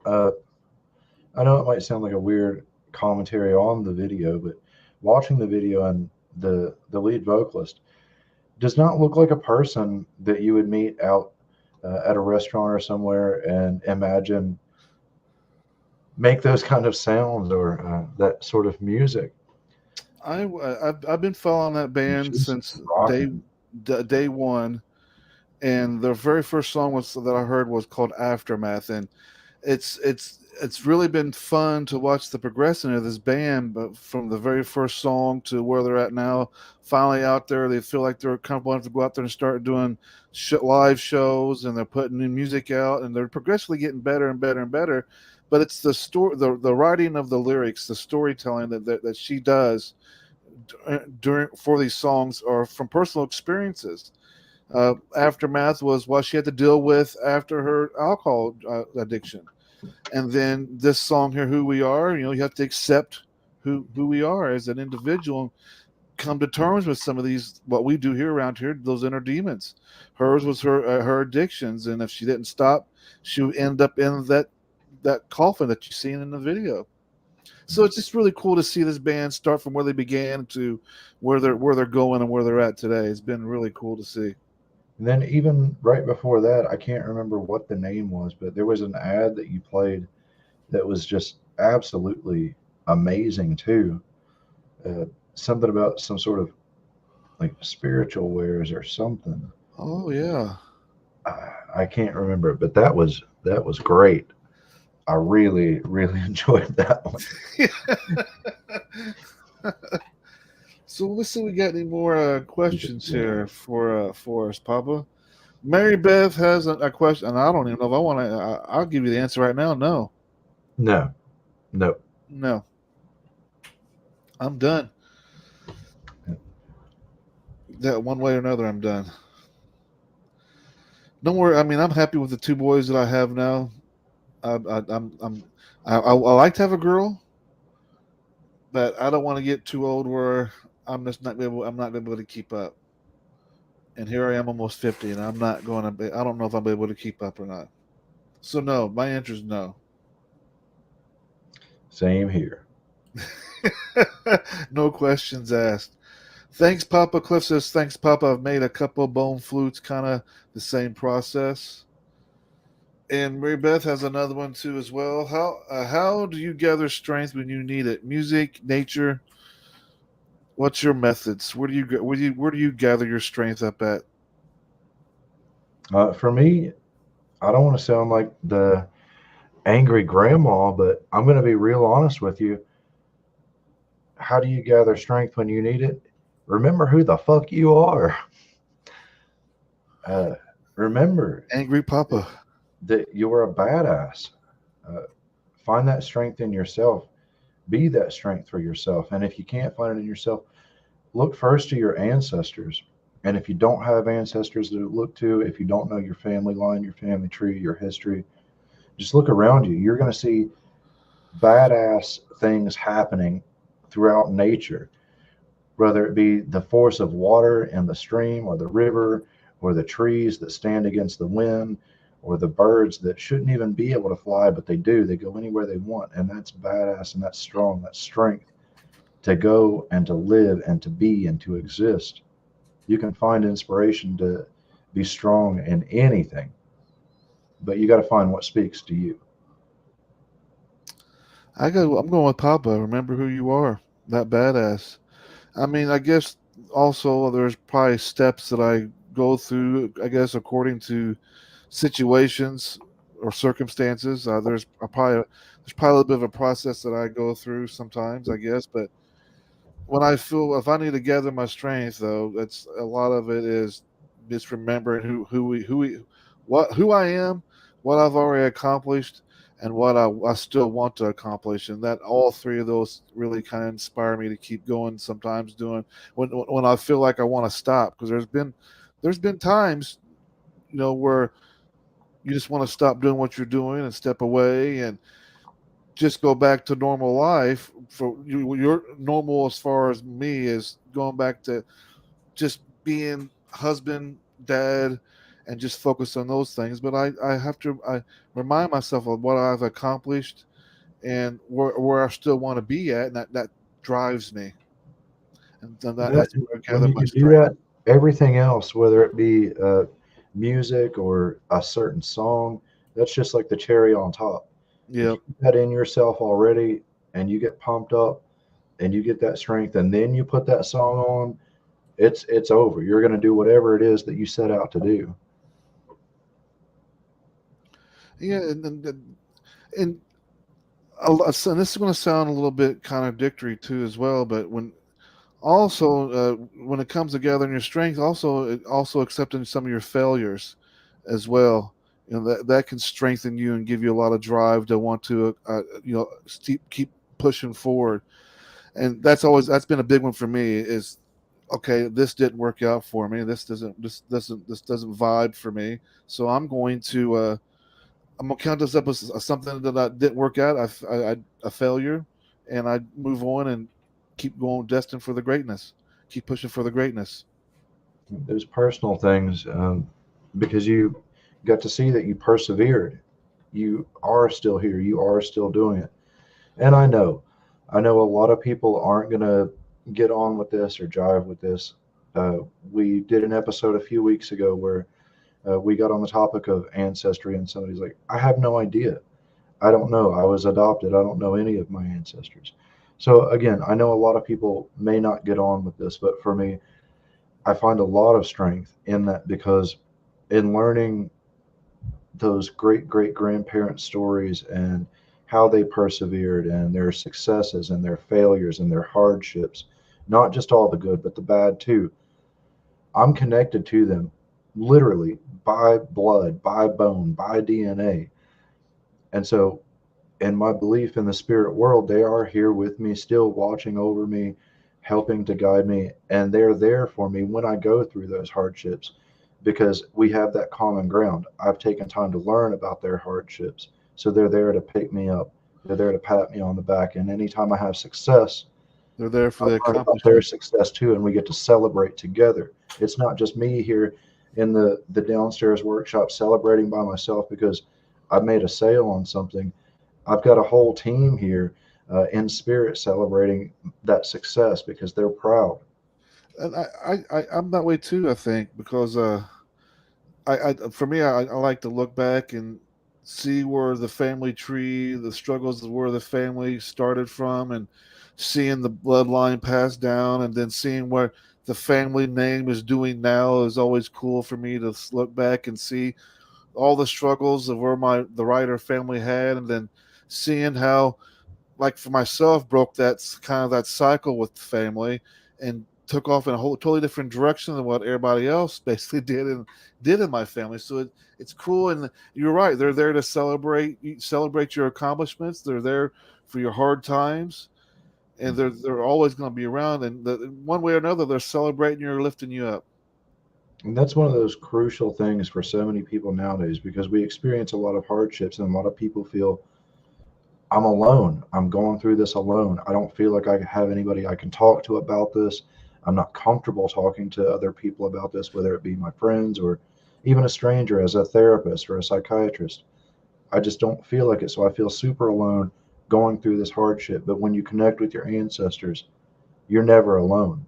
I know it might sound like a weird commentary on the video, but watching the video and the lead vocalist does not look like a person that you would meet out at a restaurant or somewhere and imagine make those kind of sounds or that sort of music. I've been following that band She's since rocking. day one, and the very first song that I heard was called Aftermath, and it's really been fun to watch the progression of this band, but from the very first song to where they're at now, finally out there, they feel like they're comfortable enough to go out there and start doing live shows, and they're putting new music out, and they're progressively getting better and better and better. But it's the story, the writing of the lyrics, the storytelling that she does for these songs are from personal experiences. Aftermath was what she had to deal with after her alcohol addiction. And then this song here, Who We Are, you have to accept who we are as an individual, come to terms with some of these, what we do here around here, those inner demons. Hers was her addictions, and if she didn't stop, she would end up in that coffin that you've seen in the video. So it's just really cool to see this band start from where they began to where they're going and where they're at today. It's been really cool to see. And then even right before that, I can't remember what the name was, but there was an ad that you played that was just absolutely amazing too. Something about some sort of like spiritual wares or something. Oh yeah. I can't remember it, but that was great. I really, really enjoyed that one. So let's see, we got any more questions here for us, Papa. Mary Beth has a question, and I don't even know if I want to. I'll give you the answer right now. No. No. I'm done. that one way or another, I'm done. Don't worry. I mean, I'm happy with the two boys that I have now. I like to have a girl, but I don't want to get too old where I'm just not able. I'm not able to keep up. And here I am, almost 50, and I'm not going to. I don't know if I'll be able to keep up or not. So no, my answer is no. Same here. No questions asked. Thanks, Papa. Cliff says, thanks, Papa. I've made a couple bone flutes, kind of the same process. And Mary Beth has another one too as well. How do you gather strength when you need it? Music, nature. What's your methods? Where do you gather your strength up at? For me, I don't want to sound like the angry grandma, but I'm going to be real honest with you. How do you gather strength when you need it? Remember who the fuck you are. Remember, Angry Papa. that you're a badass. Find that strength in yourself. Be that strength for yourself. And if you can't find it in yourself, look first to your ancestors. And if you don't have ancestors to look to, if you don't know your family line, your family tree, your history, just look around you. You're going to see badass things happening throughout nature, whether it be the force of water in the stream or the river, or the trees that stand against the wind, or the birds that shouldn't even be able to fly, but they do. They go anywhere they want. And that's badass, and that's strong, that's strength to go and to live and to be and to exist. You can find inspiration to be strong in anything, but you got to find what speaks to you. I'm going with Papa. Remember who you are. That badass. I mean, I guess also there's probably steps that I go through, I guess, according to situations or circumstances. There's probably a little bit of a process that I go through sometimes, I guess. But when I feel, if I need to gather my strength, though, it's a lot of it is just remembering who I am, what I've already accomplished, and what I still want to accomplish. And that all three of those really kind of inspire me to keep going. Sometimes doing when I feel like I want to stop, because there's been times, where you just want to stop doing what you're doing and step away and just go back to normal life. For you, your normal as far as me is going back to just being husband, dad, and just focus on those things. But I remind myself of what I've accomplished and where I still want to be at, and that drives me. And that's where I When gather you my can do strength. that, everything else, whether it be music or a certain song, that's just like the cherry on top. If Yep. you put that in yourself already and you get pumped up and you get that strength and then you put that song on, it's over. You're going to do whatever it is that you set out to do. Yeah, and and this is going to sound a little bit contradictory too as well, but when it comes to gathering your strength, also accepting some of your failures as well. That can strengthen you and give you a lot of drive to want to keep pushing forward. And that's been a big one for me. Is okay, this didn't work out for me. This doesn't vibe for me. So I'm going to count this up as something that I didn't work out, a failure, and I move on and keep going, destined for the greatness. Keep pushing for the greatness. Those personal things, because you got to see that you persevered. You are still here. You are still doing it. And I know a lot of people aren't going to get on with this or jive with this. We did an episode a few weeks ago where we got on the topic of ancestry, and somebody's like, I have no idea. I don't know. I was adopted. I don't know any of my ancestors. So again, I know a lot of people may not get on with this, but for me, I find a lot of strength in that, because in learning those great grandparent stories and how they persevered and their successes and their failures and their hardships, not just all the good, but the bad too. I'm connected to them literally by blood, by bone, by DNA. And so, in my belief in the spirit world, they are here with me, still watching over me, helping to guide me, and they're there for me when I go through those hardships because we have that common ground. I've taken time to learn about their hardships, so they're there to pick me up. They're there to pat me on the back, and anytime I have success, They're there for I the learn about their accomplishment. success too, and we get to celebrate together. It's not just me here in the downstairs workshop celebrating by myself because I've made a sale on something. I've got a whole team here in spirit celebrating that success because they're proud. And I'm that way too. I think because for me, I like to look back and see where the family tree, the struggles of where the family started from, and seeing the bloodline passed down, and then seeing where the family name is doing now is always cool for me to look back and see all the struggles of where the Ryder family had, and then seeing how, like for myself, broke that kind of that cycle with the family and took off in a whole totally different direction than what everybody else basically did in my family. So it's cool, and you're right. They're there to celebrate your accomplishments. They're there for your hard times, and they're always going to be around. And one way or another, they're celebrating you or lifting you up. And that's one of those crucial things for so many people nowadays because we experience a lot of hardships and a lot of people feel I'm alone. I'm going through this alone. I don't feel like I have anybody I can talk to about this. I'm not comfortable talking to other people about this, whether it be my friends or even a stranger as a therapist or a psychiatrist. I just don't feel like it. So I feel super alone going through this hardship. But when you connect with your ancestors, you're never alone.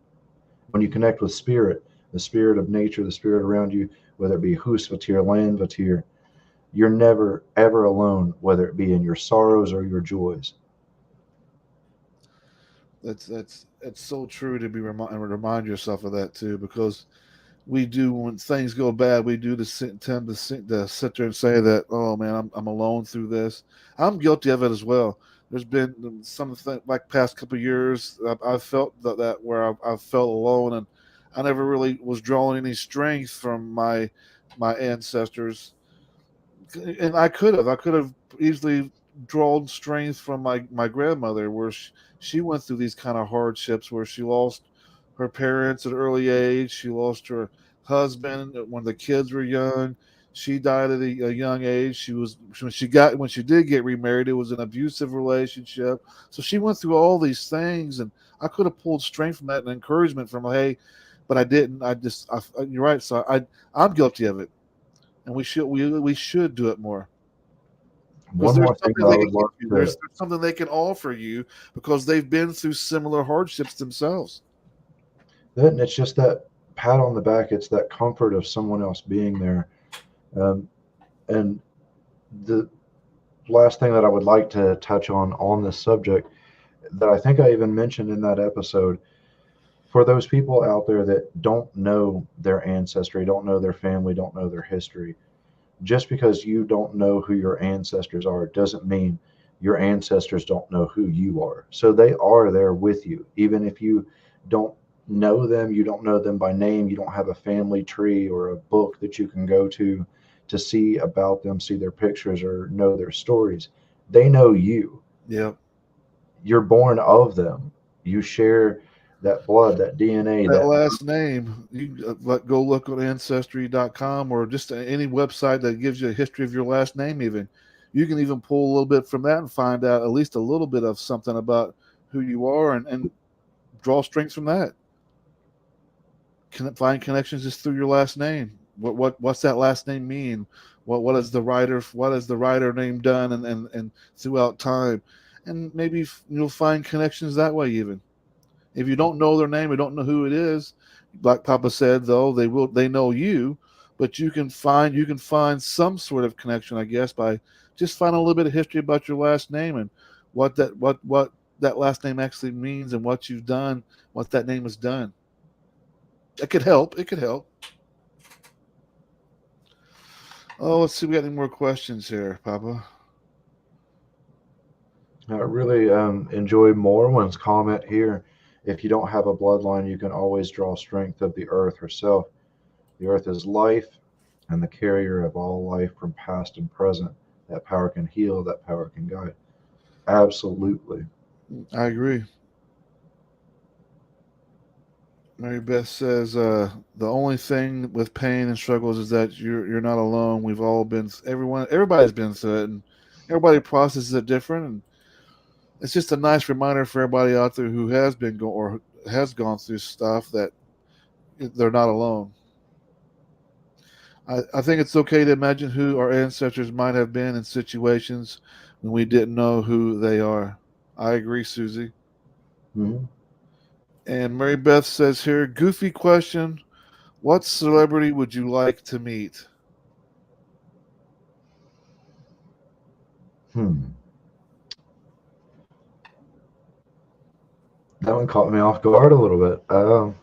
When you connect with spirit, the spirit of nature, the spirit around you, whether it be Husvatir, Landvatir, you're never ever alone, whether it be in your sorrows or your joys. That's so true to remind yourself of that too, because we do when things go bad, we do tend to sit there and say that, oh man, I'm alone through this. I'm guilty of it as well. There's been some like past couple of years I've felt that where I've felt alone, and I never really was drawing any strength from my ancestors, and I could have easily drawn strength from my grandmother, where she went through these kind of hardships where she lost her parents at an early age. She lost her husband when the kids were young. She died at a young age. When she did get remarried, it was an abusive relationship. So she went through all these things, and I could have pulled strength from that and encouragement from her, hey, but I didn't. You're right. So I'm guilty of it, and we should do it more. Because One there's more thing something that I they can would give love you. to, There's something they can offer you because they've been through similar hardships themselves. then it's just that pat on the back. It's that comfort of someone else being there. Um, and the last thing that I would like to touch on this subject that I think I even mentioned in that episode, for those people out there that don't know their ancestry, don't know their family, don't know their history, just because you don't know who your ancestors are doesn't mean your ancestors don't know who you are. So they are there with you. Even if you don't know them, you don't know them by name, you don't have a family tree or a book that you can go to see about them, see their pictures, or know their stories. They know you. Yep. You're born of them. You share that blood, that DNA, That that last name, you go look on ancestry.com or just any website that gives you a history of your last name. Even you can even pull a little bit from that and find out at least a little bit of something about who you are, and draw strength from that. Find connections just through your last name. What's that last name mean? What has the writer name done and throughout time, and maybe you'll find connections that way. Even if you don't know their name or don't know who it is, like Papa said, though they know you, but you can find some sort of connection, I guess, by just finding a little bit of history about your last name and what that last name actually means and what you've done, what that name has done. It could help. It could help. Oh, let's see. We got any more questions here, Papa? I really enjoy Morwen's comment here. If you don't have a bloodline, you can always draw strength of the earth herself. The earth is life and the carrier of all life from past and present. That power can heal, that power can guide. Absolutely. I agree. Mary Beth says the only thing with pain and struggles is that you're not alone. We've all been everybody's been through it, and everybody processes it different. And it's just a nice reminder for everybody out there who has been or has gone through stuff that they're not alone. I think it's okay to imagine who our ancestors might have been in situations when we didn't know who they are. I agree, Susie. Mm-hmm. And Mary Beth says here, goofy question. What celebrity would you like to meet? That one caught me off guard a little bit.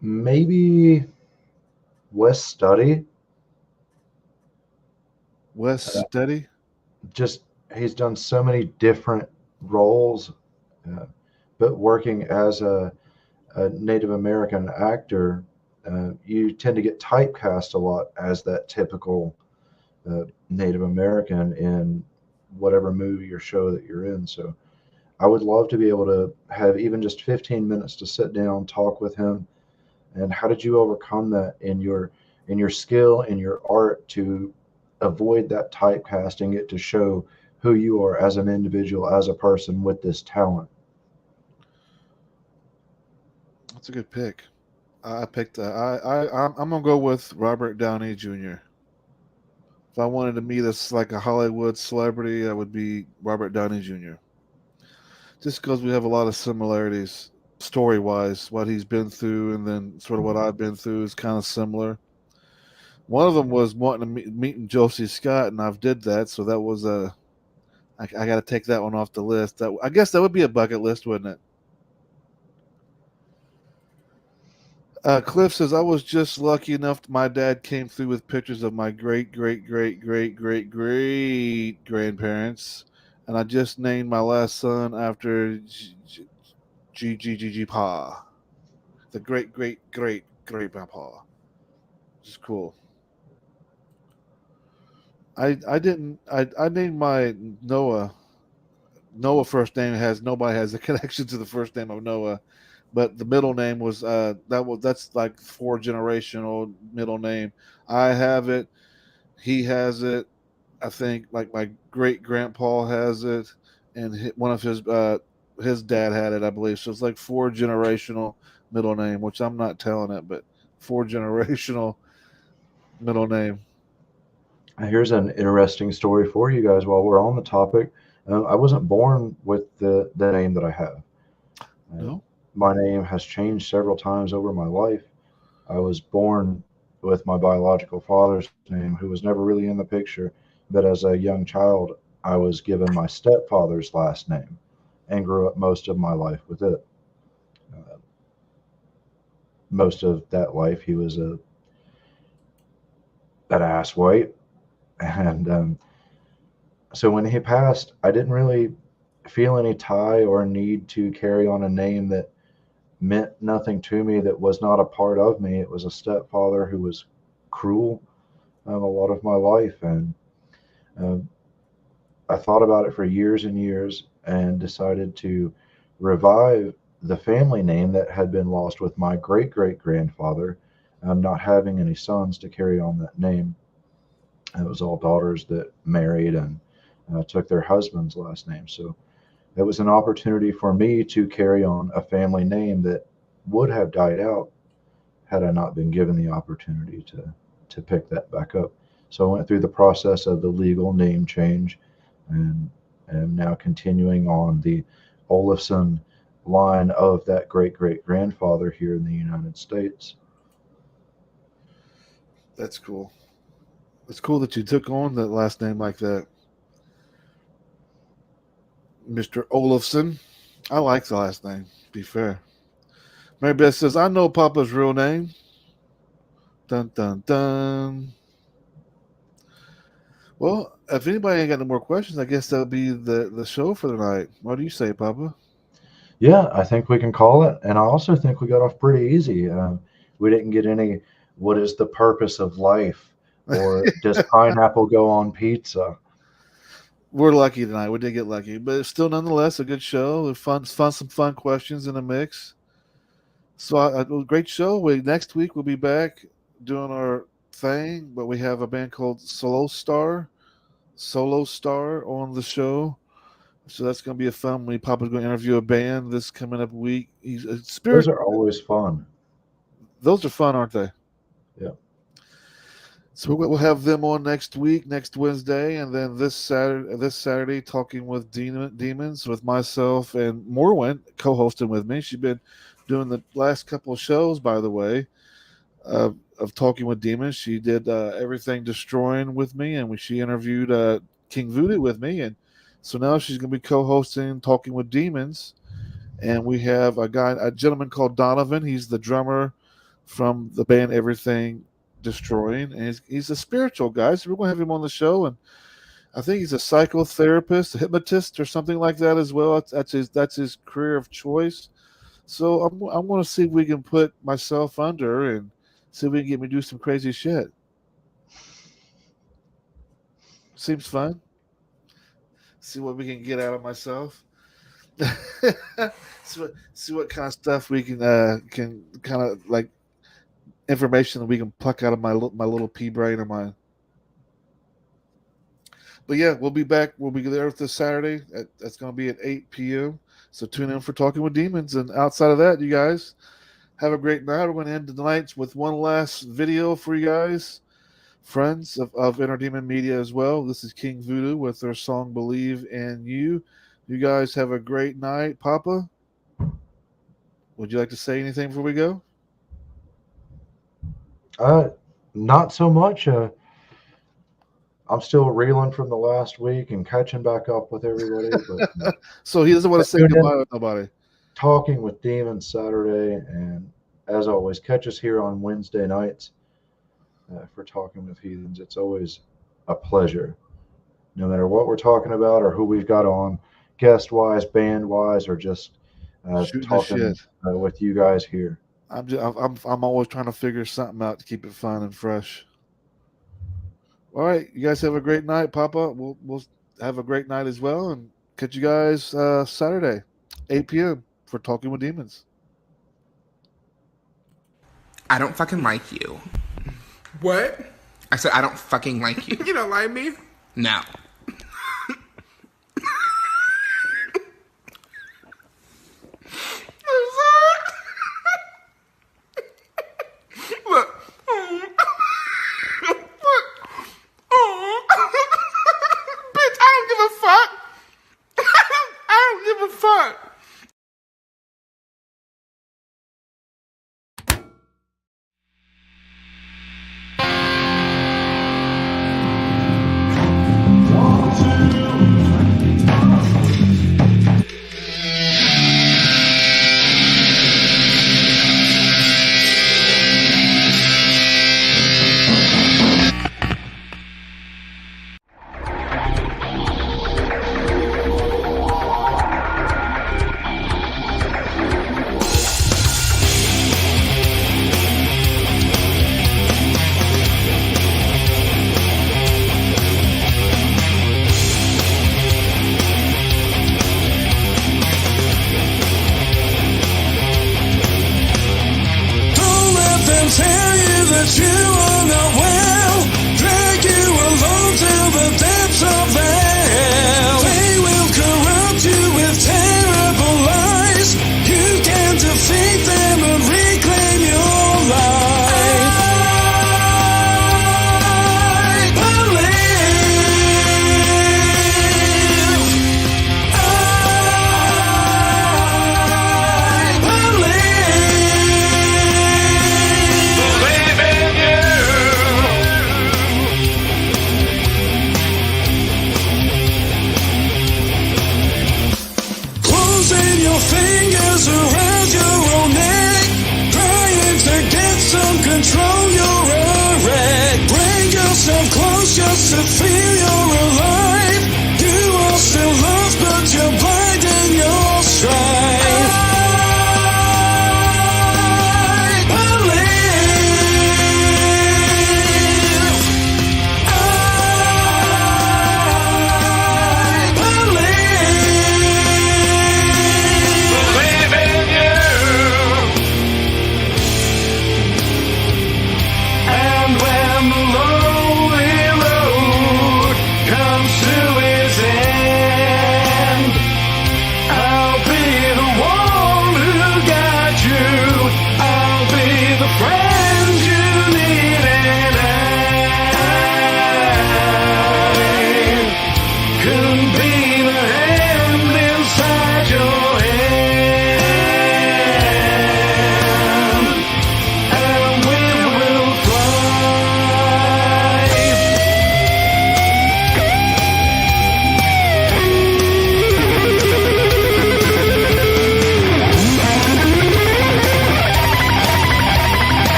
Maybe Wes Study. Wes Steady? Just he's done so many different roles, but working as a Native American actor, you tend to get typecast a lot as that typical Native American in whatever movie or show that you're in. So I would love to be able to have even just 15 minutes to sit down, talk with him. And how did you overcome that in your skill, in your art to avoid that typecasting, it to show who you are as an individual, as a person with this talent? That's a good pick. I picked. I'm gonna go with Robert Downey Jr. If I wanted to meet us like a Hollywood celebrity, I would be Robert Downey Jr. Just because we have a lot of similarities story wise, what he's been through, and then sort of what I've been through is kind of similar. One of them was wanting to meeting Josie Scott, and I've did that, so that was a. I got to take that one off the list. I guess that would be a bucket list, wouldn't it? Cliff says, I was just lucky enough my dad came through with pictures of my great, great, great, great, great, great grandparents, and I just named my last son after G Pa, the great, great, great, great grandpa. Which is cool. I named my Noah. Noah first name nobody has a connection to the first name of Noah, but the middle name was that's like 4 generational middle name. I have it. He has it. I think like my great grandpa has it, and one of his dad had it, I believe. So it's like 4 generational middle name, which I'm not telling it, but 4 generational middle name. Here's an interesting story for you guys while we're on the topic. I wasn't born with the name that I have. No. My name has changed several times over my life. I was born with my biological father's name, who was never really in the picture. But as a young child, I was given my stepfather's last name and grew up most of my life with it. Most of that life, he was an ass white. And so when he passed, I didn't really feel any tie or need to carry on a name that meant nothing to me, that was not a part of me. It was a stepfather who was cruel a lot of my life. And I thought about it for years and years and decided to revive the family name that had been lost with my great great grandfather, not having any sons to carry on that name. It was all daughters that married and took their husband's last name. So it was an opportunity for me to carry on a family name that would have died out had I not been given the opportunity to pick that back up. So I went through the process of the legal name change, and am now continuing on the Olofsson line of that great great grandfather here in the United States. That's cool. It's cool that you took on that last name like that. Mr. Olofsson. I like the last name, to be fair. Mary Beth says, I know Papa's real name. Dun, dun, dun. Well, if anybody ain't got no more questions, I guess that'll be the show for the night. What do you say, Papa? Yeah, I think we can call it. And I also think we got off pretty easy. We didn't get any, what is the purpose of life? Or does pineapple go on pizza? We're lucky tonight. We did get lucky, but it's still nonetheless a good show. Some fun questions in the mix. So great show. Next week we'll be back doing our thing, but we have a band called Solo Star on the show. So that's going to be a fun week. Papa's going to interview a band this coming up week. Those are always fun. Those are fun, aren't they? Yeah. So we'll have them on next week, next Wednesday, and then this Saturday, talking with demons with myself and Morwen co-hosting with me. She's been doing the last couple of shows, by the way, of talking with demons. She did Everything Destroying with me, and she interviewed King Voodoo with me, and so now she's going to be co-hosting Talking with Demons. And we have a gentleman called Donovan. He's the drummer from the band Everything Destroying, and he's a spiritual guy, so we're going to have him on the show. And I think he's a psychotherapist, a hypnotist, or something like that as well. That's his career of choice. So I'm going to see if we can put myself under and see if we can get me to do some crazy shit. Seems fun. See what we can get out of myself. see what kind of stuff we can kind of like information that we can pluck out of my little pea brain of mine. But yeah, we'll be back. We'll be there this Saturday. That's going to be at 8 p.m. So tune in for Talking with Demons. And outside of that, you guys have a great night. We're going to end the night with one last video for you guys, friends of Inner Demon Media as well. This is King Voodoo with their song Believe in You. You guys have a great night. Papa, would you like to say anything before we go? Not so much. I'm still reeling from the last week and catching back up with everybody. But so he doesn't want to say goodbye with nobody. Talking with Demons Saturday, and as always, catch us here on Wednesday nights for Talking with Heathens. It's always a pleasure, no matter what we're talking about or who we've got on, guest-wise, band-wise, or just talking with you guys here. I'm always trying to figure something out to keep it fun and fresh. All right, you guys have a great night, Papa. We'll have a great night as well, and catch you guys Saturday, 8 p.m. for Talking with Demons. I don't fucking like you. What? I said I don't fucking like you. You don't like me? No. Look. Bitch, I don't give a fuck. I don't give a fuck. Control your wreck. Bring yourself close just to feel